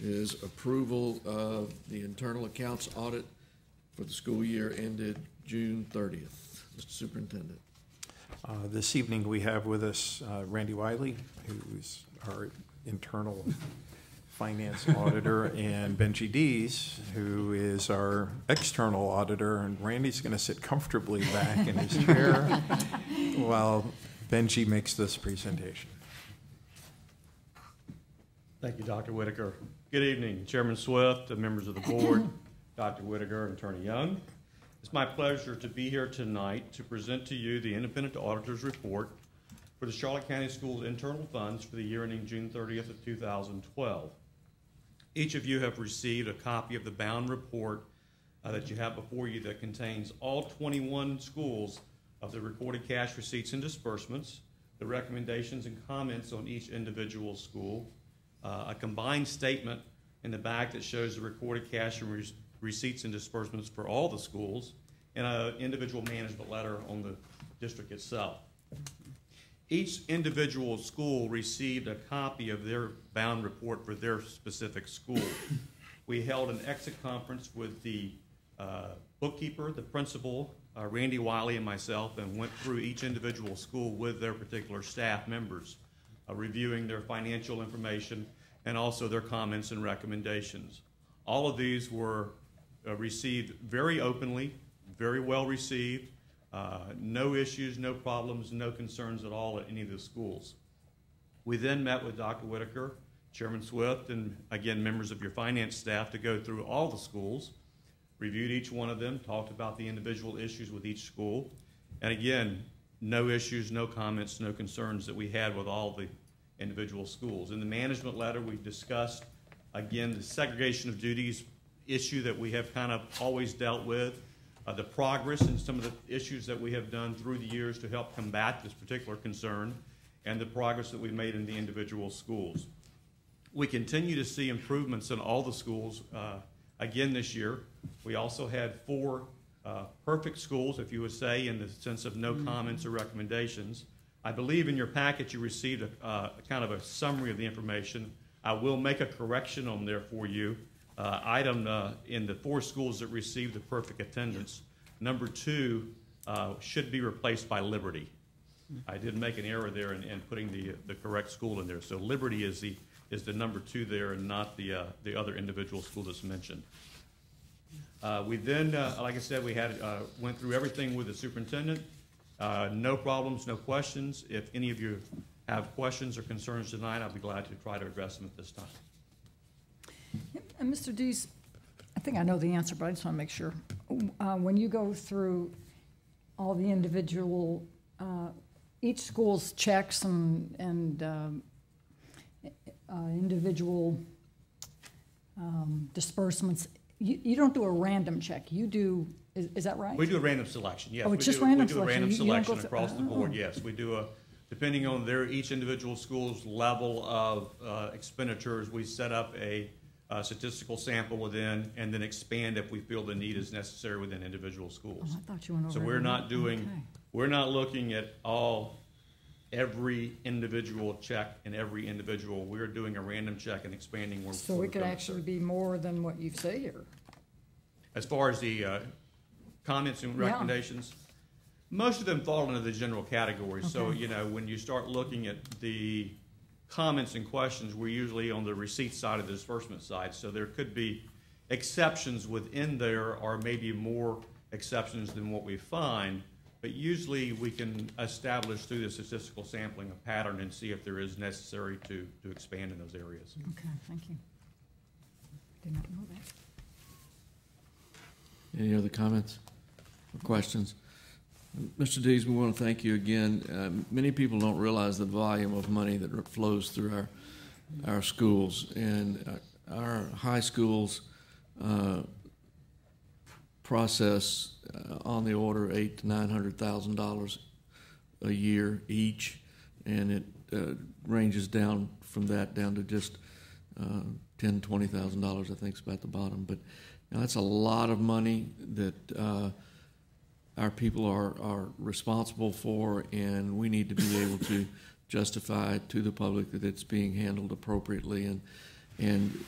is approval of the internal accounts audit for the school year ended June 30th. Mr. Superintendent. This evening we have with us Randy Wiley, who's our internal finance auditor, and Benji Dees, who is our external auditor. And Randy's going to sit comfortably back in his chair while Benji makes this presentation. Thank you, Dr. Whitaker. Good evening, Chairman Swift, and members of the board, Dr. Whitaker and Attorney Young. It's my pleasure to be here tonight to present to you the Independent Auditor's Report for the Charlotte County Schools internal funds for the year ending June 30th of 2012. Each of you have received a copy of the bound report that you have before you that contains all 21 schools of the recorded cash receipts and disbursements, the recommendations and comments on each individual school, a combined statement in the back that shows the recorded cash and receipts and disbursements for all the schools, and an individual management letter on the district itself. Each individual school received a copy of their bound report for their specific school. We held an exit conference with the bookkeeper, the principal, Randy Wiley, and myself, and went through each individual school with their particular staff members, reviewing their financial information and also their comments and recommendations. All of these were received very openly, very well received. No issues, no problems, no concerns at all at any of the schools. We then met with Dr. Whitaker, Chairman Swift, and again, members of your finance staff to go through all the schools, reviewed each one of them, talked about the individual issues with each school, and again, no issues, no comments, no concerns that we had with all the individual schools. In the management letter, we discussed, again, the segregation of duties issue that we have kind of always dealt with, the progress and some of the issues that we have done through the years to help combat this particular concern, and the progress that we've made in the individual schools. We continue to see improvements in all the schools again this year. We also had 4 perfect schools, if you would say, in the sense of no comments or recommendations. I believe in your packet you received a kind of a summary of the information. I will make a correction on there for you. Item in the 4 schools that received the perfect attendance, number 2 should be replaced by Liberty. I did make an error there in putting the correct school in there. So Liberty is the number 2 there, and not the other individual school that's mentioned. We then, like I said, we went through everything with the superintendent. No problems, no questions. If any of you have questions or concerns tonight, I'll be glad to try to address them at this time. And Mr. Dees, I think I know the answer, but I just want to make sure. When you go through all the individual, each school's checks and individual disbursements, you don't do a random check. You do, is that right? We do a random selection, yes. Oh, it's just random selection. We do a random selection through, across the board, yes. We do depending on each individual school's level of expenditures, we set up a statistical sample within, and then expand if we feel the need is necessary within individual schools. Oh, I thought you went over. So we're not looking at every individual check and every individual. We're doing a random check and expanding where. So it could actually be more than what you say here. As far as the comments and recommendations, most of them fall into the general category. Okay. So when you start looking at the comments and questions, we're usually on the receipt side of the disbursement side. So there could be exceptions within there, or maybe more exceptions than what we find. But usually we can establish through the statistical sampling a pattern and see if there is necessary to expand in those areas. Okay, thank you. Did not know that. Any other comments or questions? Mr. Dees, we want to thank you again. Many people don't realize the volume of money that flows through our schools, and our high schools process on the order of $800,000 to $900,000 a year each, and it ranges down from that down to just $10,000 to $20,000. I think is about the bottom, but that's a lot of money that our people are responsible for, and we need to be able to justify to the public that it's being handled appropriately. And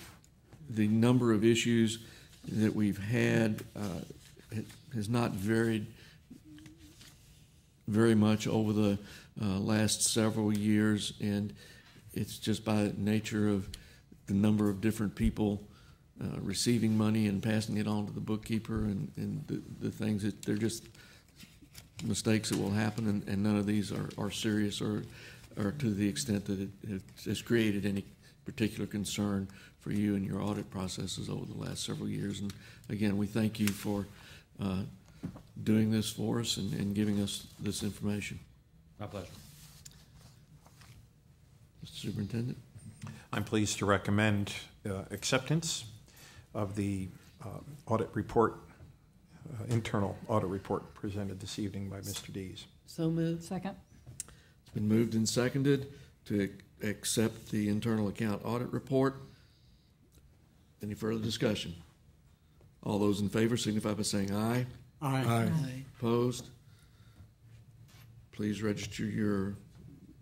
the number of issues that we've had has not varied very much over the last several years, and it's just by nature of the number of different people receiving money and passing it on to the bookkeeper, and the things that they're just mistakes that will happen, and none of these are serious or to the extent that it has created any particular concern for you and your audit processes over the last several years. And again, we thank you for doing this for us and giving us this information. My pleasure. Mr. Superintendent? I'm pleased to recommend acceptance of the audit report, internal audit report presented this evening by Mr. Dees. So moved. Second. It's been moved and seconded to accept the internal account audit report. Any further discussion? All those in favor signify by saying aye. Aye. Aye. Opposed? Please register your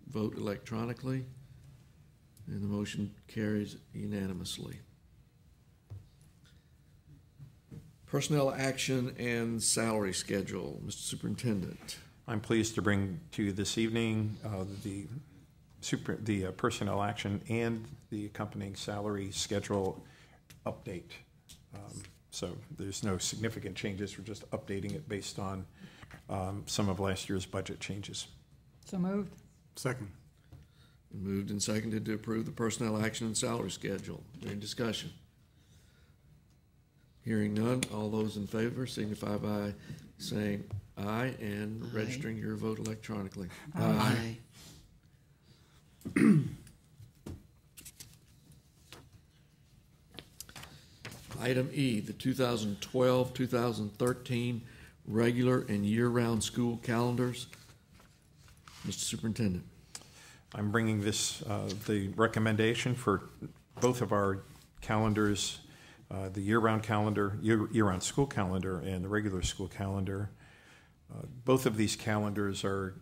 vote electronically, and the motion carries unanimously. Personnel action and salary schedule. Mr. Superintendent. I'm pleased to bring to you this evening the personnel action and the accompanying salary schedule update. So there's no significant changes. We're just updating it based on some of last year's budget changes. So moved. Second. Moved and seconded to approve the personnel action and salary schedule. Any discussion? Hearing none, all those in favor signify by saying aye and registering your vote electronically. Aye. Item E, the 2012-2013 regular and year-round school calendars. Mr. Superintendent. I'm bringing this, the recommendation for both of our calendars, the year-round calendar, year-round school calendar, and the regular school calendar. Both of these calendars are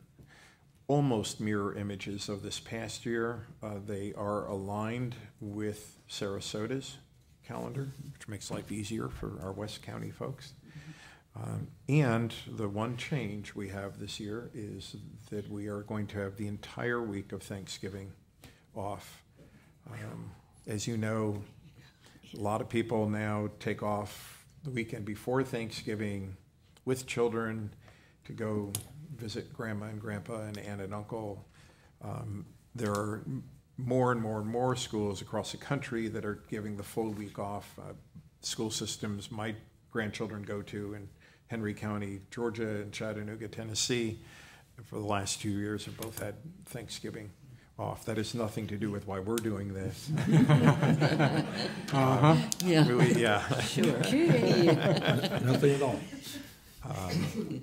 almost mirror images of this past year. They are aligned with Sarasota's calendar, which makes life easier for our West County folks. And the one change we have this year is that we are going to have the entire week of Thanksgiving off. As you know, a lot of people now take off the weekend before Thanksgiving with children to go visit grandma and grandpa and aunt and uncle. There are more and more and more schools across the country that are giving the full week off. School systems my grandchildren go to in Henry County, Georgia, and Chattanooga, Tennessee, for the last 2 years have both had Thanksgiving off. That has nothing to do with why we're doing this. Yeah. Sure. Nothing at all.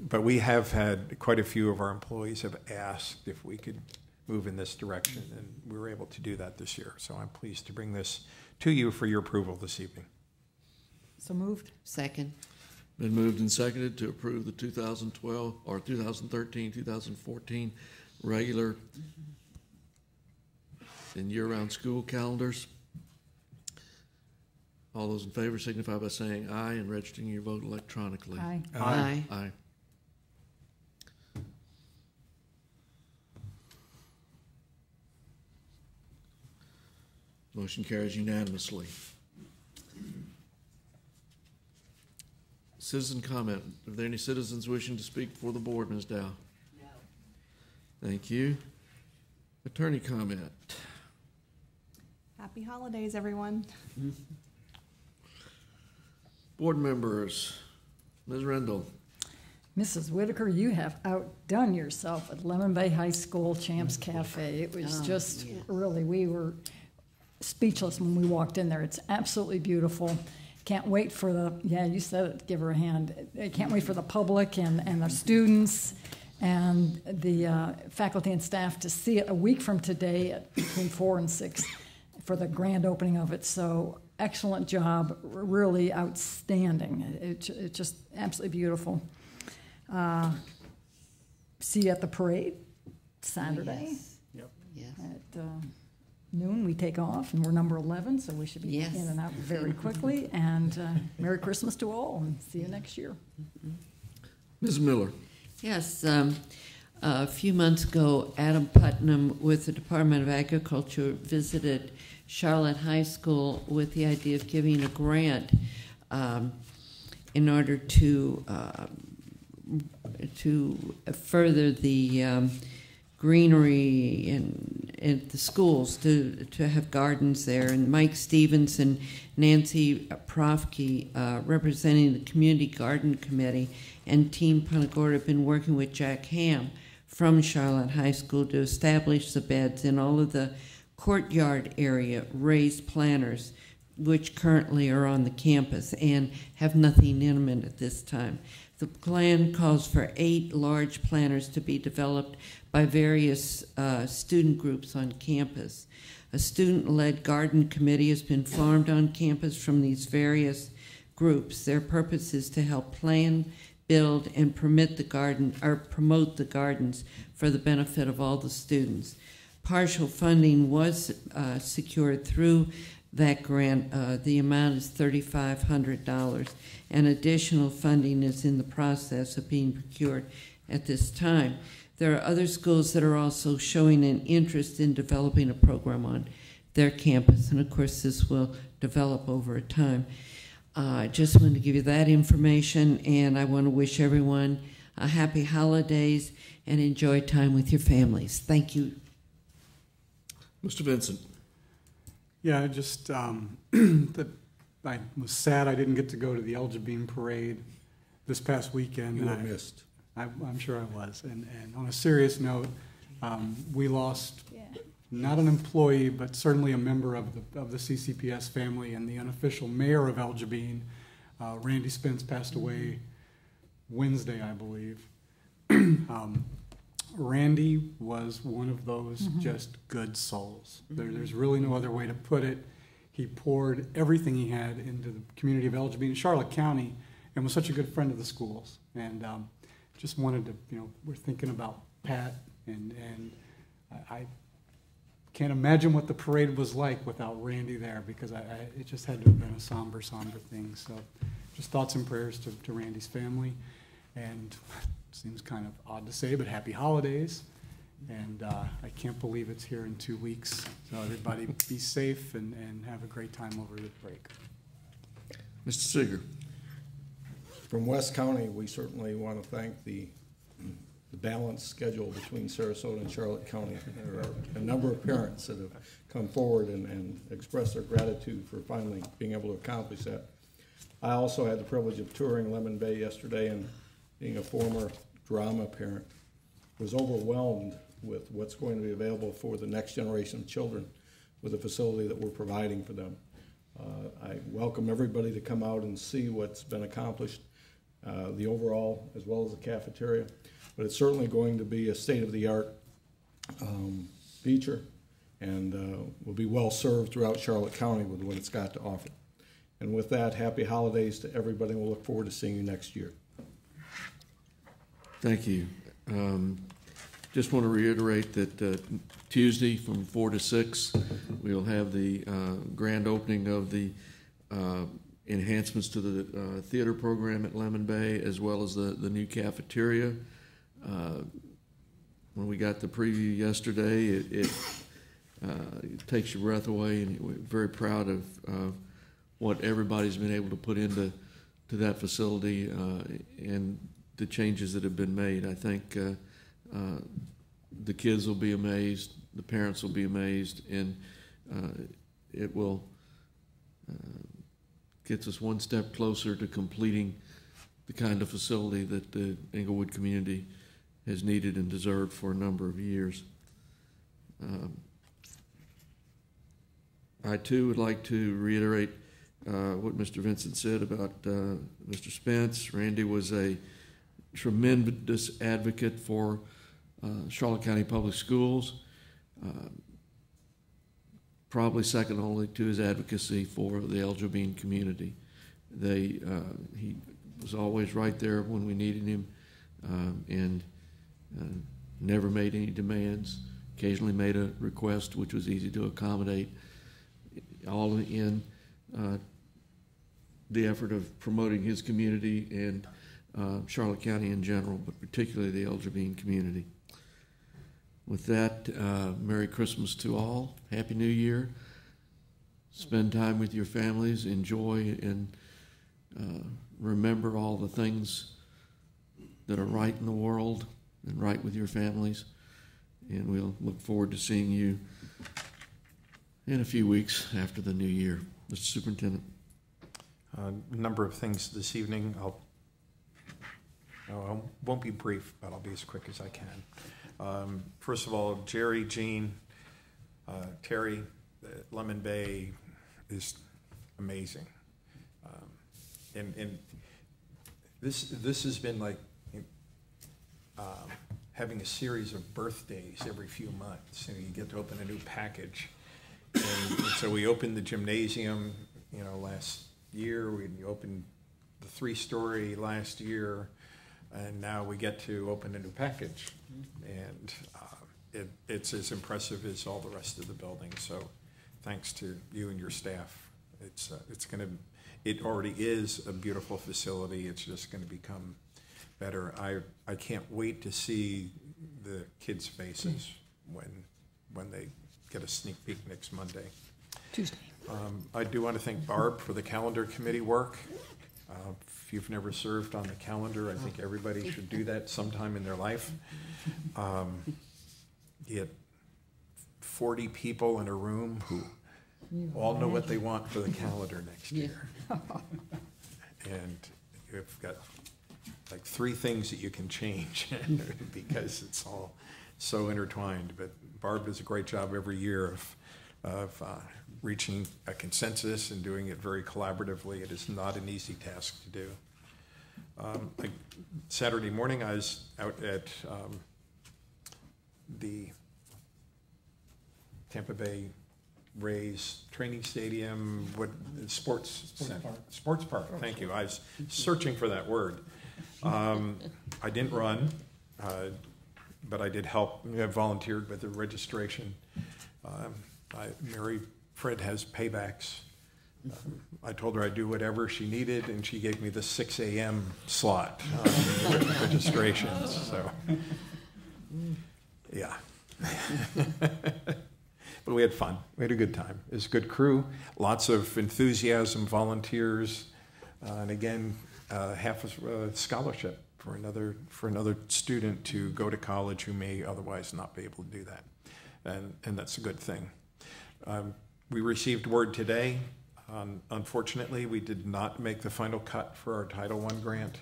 But we have had quite a few of our employees have asked if we could move in this direction, and we were able to do that this year. So I'm pleased to bring this to you for your approval this evening. So moved. Second. Been moved and seconded to approve the 2012 or 2013, 2014 regular and year-round school calendars. All those in favor signify by saying aye and registering your vote electronically. Aye. Aye. Aye. Motion carries unanimously. Citizen comment. Are there any citizens wishing to speak before the board, Ms. Dow? No. Thank you. Attorney comment. Happy holidays, everyone. Board members, Ms. Rendell. Mrs. Whitaker, you have outdone yourself at Lemon Bay High School Champs Cafe. It was really, we were speechless when we walked in there. It's absolutely beautiful. Can't wait for the, you said it, give her a hand. I can't wait for the public and the students and the faculty and staff to see it a week from today at between 4 and 6 for the grand opening of it. So excellent job, really outstanding. It's just absolutely beautiful. See you at the parade Saturday. Yes. Yep. Yes. At noon we take off, and we're number 11, so we should be in and out very quickly. And Merry Christmas to all, and see you next year. Ms. Miller. Yes. A few months ago, Adam Putnam with the Department of Agriculture visited Charlotte High School with the idea of giving a grant in order to further the greenery in the schools, to have gardens there. And Mike Stevens and Nancy Profke, representing the Community Garden Committee, and Team Punta Gorda have been working with Jack Ham from Charlotte High School to establish the beds in all of the courtyard area raised planters, which currently are on the campus and have nothing in them at this time. The plan calls for 8 large planters to be developed by various student groups on campus. A student-led garden committee has been formed on campus from these various groups. Their purpose is to help plan, build, and promote the gardens for the benefit of all the students. Partial funding was secured through that grant. The amount is $3,500, and additional funding is in the process of being procured at this time. There are other schools that are also showing an interest in developing a program on their campus, and of course this will develop over time. I just wanted to give you that information, and I want to wish everyone a happy holidays and enjoy time with your families. Thank you. Mr. Vincent. Yeah, just that I was sad I didn't get to go to the Elgin Parade this past weekend. You were missed. I'm sure I was. And on a serious note, we lost not an employee, but certainly a member of the CCPS family, and the unofficial mayor of Elgin, Randy Spence, passed away Wednesday, I believe. Randy was one of those just good souls. There's really no other way to put it. He poured everything he had into the community of Elgin and Charlotte County, and was such a good friend of the schools. And just wanted to, we're thinking about Pat And I can't imagine what the parade was like without Randy there, because it just had to have been a somber thing. So just thoughts and prayers to Randy's family. And it seems kind of odd to say, but happy holidays. And I can't believe it's here in 2 weeks. So everybody be safe and have a great time over the break. Mr. Seeger. From West County, we certainly want to thank the balanced schedule between Sarasota and Charlotte County. There are a number of parents that have come forward and expressed their gratitude for finally being able to accomplish that. I also had the privilege of touring Lemon Bay yesterday, and being a former drama parent, was overwhelmed with what's going to be available for the next generation of children with the facility that we're providing for them. I welcome everybody to come out and see what's been accomplished, the overall as well as the cafeteria. But it's certainly going to be a state-of-the-art feature, and will be well served throughout Charlotte County with what it's got to offer. And with that, happy holidays to everybody, and we'll look forward to seeing you next year. Thank you. Just want to reiterate that Tuesday from 4 to 6, we'll have the grand opening of the enhancements to the theater program at Lemon Bay, as well as the new cafeteria. When we got the preview yesterday, it takes your breath away, and we're very proud of what everybody's been able to put into that facility and the changes that have been made. I think the kids will be amazed, the parents will be amazed, and it will gets us one step closer to completing the kind of facility that the Englewood community has needed and deserved for a number of years. I too would like to reiterate what Mr. Vincent said about Mr. Spence. Randy was a tremendous advocate for Charlotte County Public Schools, probably second only to his advocacy for the El Jobin community. He was always right there when we needed him, and never made any demands, occasionally made a request which was easy to accommodate, all in the effort of promoting his community and Charlotte County in general, but particularly the El Jobin community. With that, Merry Christmas to all. Happy New Year. Spend time with your families. Enjoy and remember all the things that are right in the world and right with your families. And we'll look forward to seeing you in a few weeks after the new year. Mr. Superintendent. A number of things this evening. I won't be brief, but I'll be as quick as I can. First of all, Jerry, Jean, Terry, Lemon Bay is amazing. And this has been like having a series of birthdays every few months, and you get to open a new package. And so we opened the gymnasium, last year. We opened the 3-story last year, and now we get to open a new package. And it's as impressive as all the rest of the building. So thanks to you and your staff. It already is a beautiful facility. It's just going to become better. I can't wait to see the kids' faces when they get a sneak peek next Monday. Tuesday. I do want to thank Barb for the calendar committee work. If you've never served on the calendar, I think everybody should do that sometime in their life. Get 40 people in a room who all know what they want for the calendar next year. And you've got like 3 things that you can change because it's all so intertwined. But Barb does a great job every year of reaching a consensus and doing it very collaboratively. It is not an easy task to do. Saturday morning, I was out at the Tampa Bay Rays training stadium, sports park. Thank you. I was searching for that word. I didn't run. but I did help. I volunteered with the registration. Mary Fred has paybacks. I told her I'd do whatever she needed, and she gave me the 6 a.m. slot registrations. So, yeah. But we had fun. We had a good time. It was a good crew, lots of enthusiasm, volunteers, and again, half a scholarship for another student to go to college who may otherwise not be able to do that, and that's a good thing. We received word today. Unfortunately, we did not make the final cut for our Title I grant.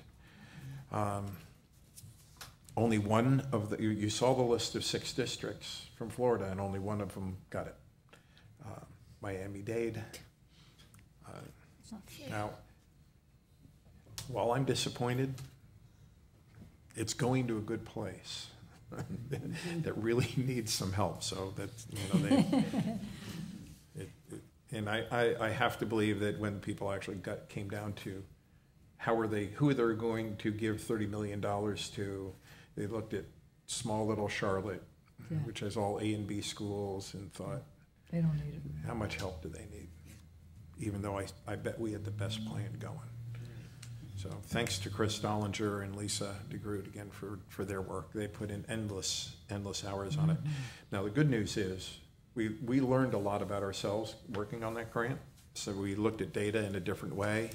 Only one of the, you saw the list of 6 districts from Florida, and only one of them got it. Miami-Dade. Now, while I'm disappointed, it's going to a good place that really needs some help. So that, and I have to believe that when people actually came down to who they're going to give $30 million to, they looked at small little Charlotte, which has all A and B schools, and thought, they don't need it. How much help do they need? Even though I bet we had the best plan going. So thanks to Chris Dollinger and Lisa DeGroot again for their work. They put in endless hours on it. Now the good news is we learned a lot about ourselves working on that grant. So we looked at data in a different way,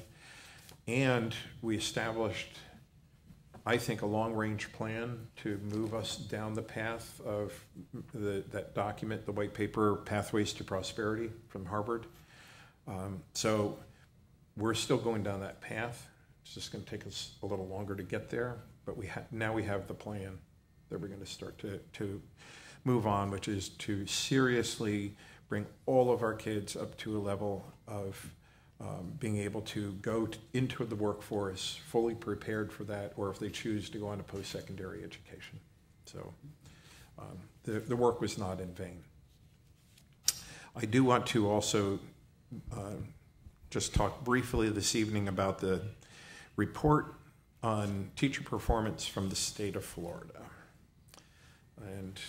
and we established, I think, a long-range plan to move us down the path of that document, the white paper, Pathways to Prosperity from Harvard. So we're still going down that path. It's just going to take us a little longer to get there, but now we have the plan that we're going to start to move on, which is to seriously bring all of our kids up to a level of being able to go into the workforce fully prepared for that, or if they choose to go on to post-secondary education. So the work was not in vain. I do want to also just talk briefly this evening about the report on teacher performance from the state of Florida. And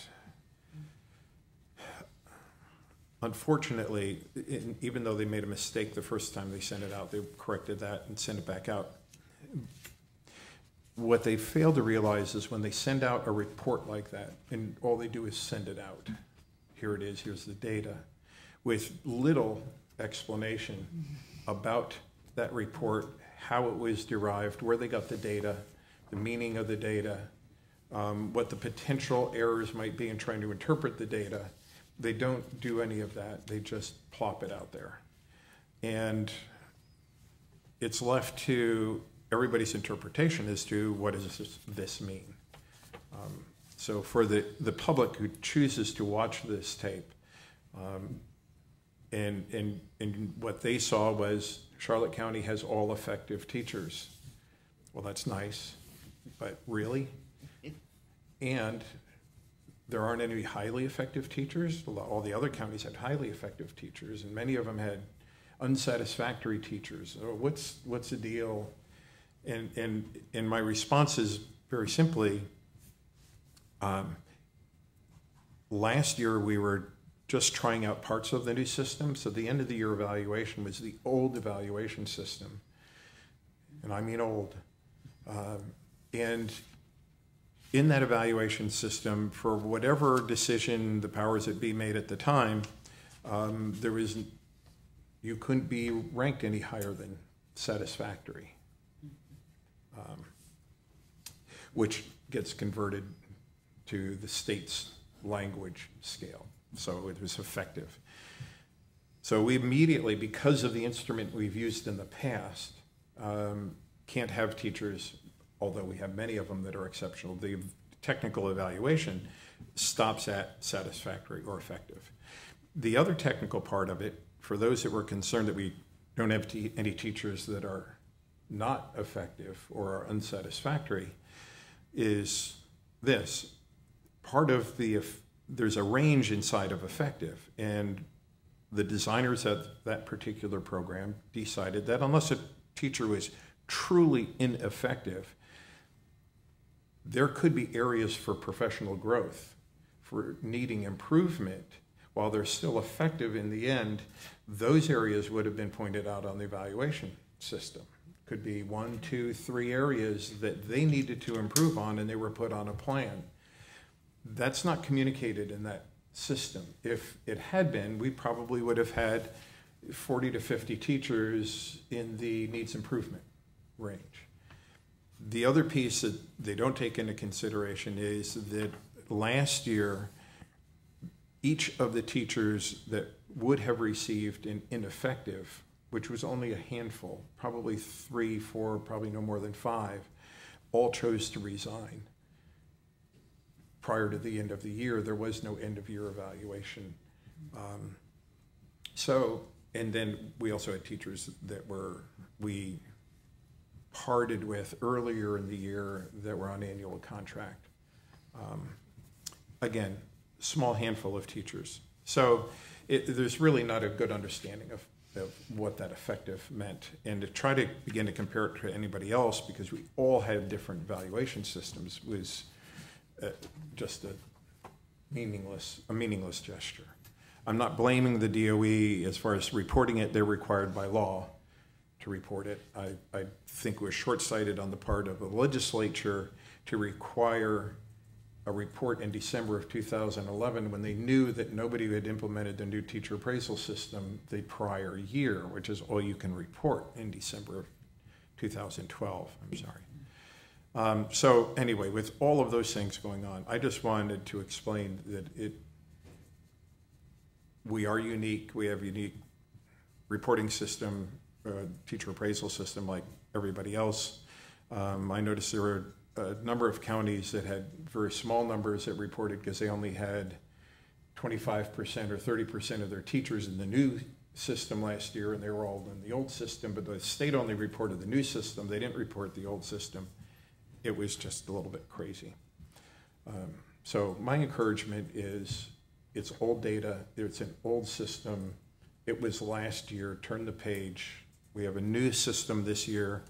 unfortunately, even though they made a mistake the first time they sent it out, they corrected that and sent it back out. What they fail to realize is when they send out a report like that, and all they do is send it out. Here it is, here's the data, with little explanation about that report, how it was derived, where they got the data, the meaning of the data, what the potential errors might be in trying to interpret the data. They don't do any of that. They just plop it out there. And it's left to everybody's interpretation as to what does this mean. So for the public who chooses to watch this tape, and what they saw was Charlotte County has all effective teachers. Well, that's nice, but really? And there aren't any highly effective teachers. All the other counties had highly effective teachers, and many of them had unsatisfactory teachers. So what's the deal? And my response is very simply, last year we were just trying out parts of the new system, so the end of the year evaluation was the old evaluation system, and I mean old. And in that evaluation system, for whatever decision the powers that be made at the time, you couldn't be ranked any higher than satisfactory, which gets converted to the state's language scale. So it was effective. So we immediately, because of the instrument we've used in the past, can't have teachers, although we have many of them that are exceptional. The technical evaluation stops at satisfactory or effective. The other technical part of it, for those that were concerned that we don't have any teachers that are not effective or are unsatisfactory, is this. Part of there's a range inside of effective, and the designers of that particular program decided that unless a teacher was truly ineffective, there could be areas for professional growth, for needing improvement. While they're still effective in the end, those areas would have been pointed out on the evaluation system. Could be 1, 2, 3 areas that they needed to improve on, and they were put on a plan. That's not communicated in that system. If it had been, we probably would have had 40 to 50 teachers in the needs improvement range. The other piece that they don't take into consideration is that last year, each of the teachers that would have received an ineffective, which was only a handful, probably 3, 4, probably no more than 5, all chose to resign. Prior to the end of the year, there was no end-of-year evaluation. And then we also had teachers that we parted with earlier in the year that were on annual contract. Again, small handful of teachers. So there's really not a good understanding of what that effective meant. And to try to begin to compare it to anybody else, because we all had different evaluation systems, was just a meaningless gesture. I'm not blaming the DOE as far as reporting it. They're required by law to report it. I think we're short-sighted on the part of the legislature to require a report in December of 2011 when they knew that nobody had implemented the new teacher appraisal system the prior year, which is all you can report in December of 2012. I'm sorry. So anyway, with all of those things going on, I just wanted to explain that we are unique. We have a unique reporting system, teacher appraisal system like everybody else. I noticed there were a number of counties that had very small numbers that reported because they only had 25% or 30% of their teachers in the new system last year, and they were all in the old system, but the state only reported the new system. They didn't report the old system. It was just a little bit crazy. So my encouragement is it's old data, it's an old system. It was last year, turn the page. We have a new system this year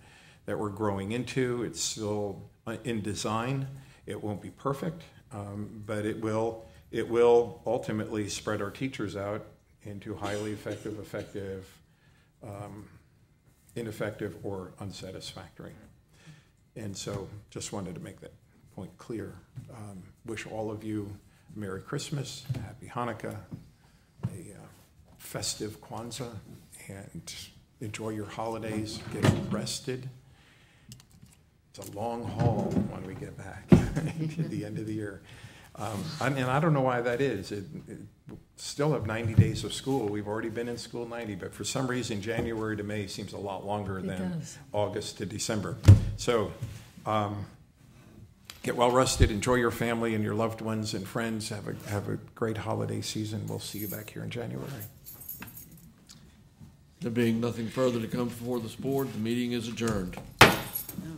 that we're growing into. It's still in design. It won't be perfect, but it will ultimately spread our teachers out into highly effective, ineffective, or unsatisfactory. And so just wanted to make that point clear. Wish all of you a Merry Christmas, Happy Hanukkah, a festive Kwanzaa, and enjoy your holidays, get rested. It's a long haul when we get back at the end of the year. And I don't know why that is. Still have 90 days of school. We've already been in school 90, but for some reason, January to May seems a lot longer than August to December. So get well rested, enjoy your family and your loved ones and friends. Have a great holiday season. We'll see you back here in January. There being nothing further to come before this board, the meeting is adjourned.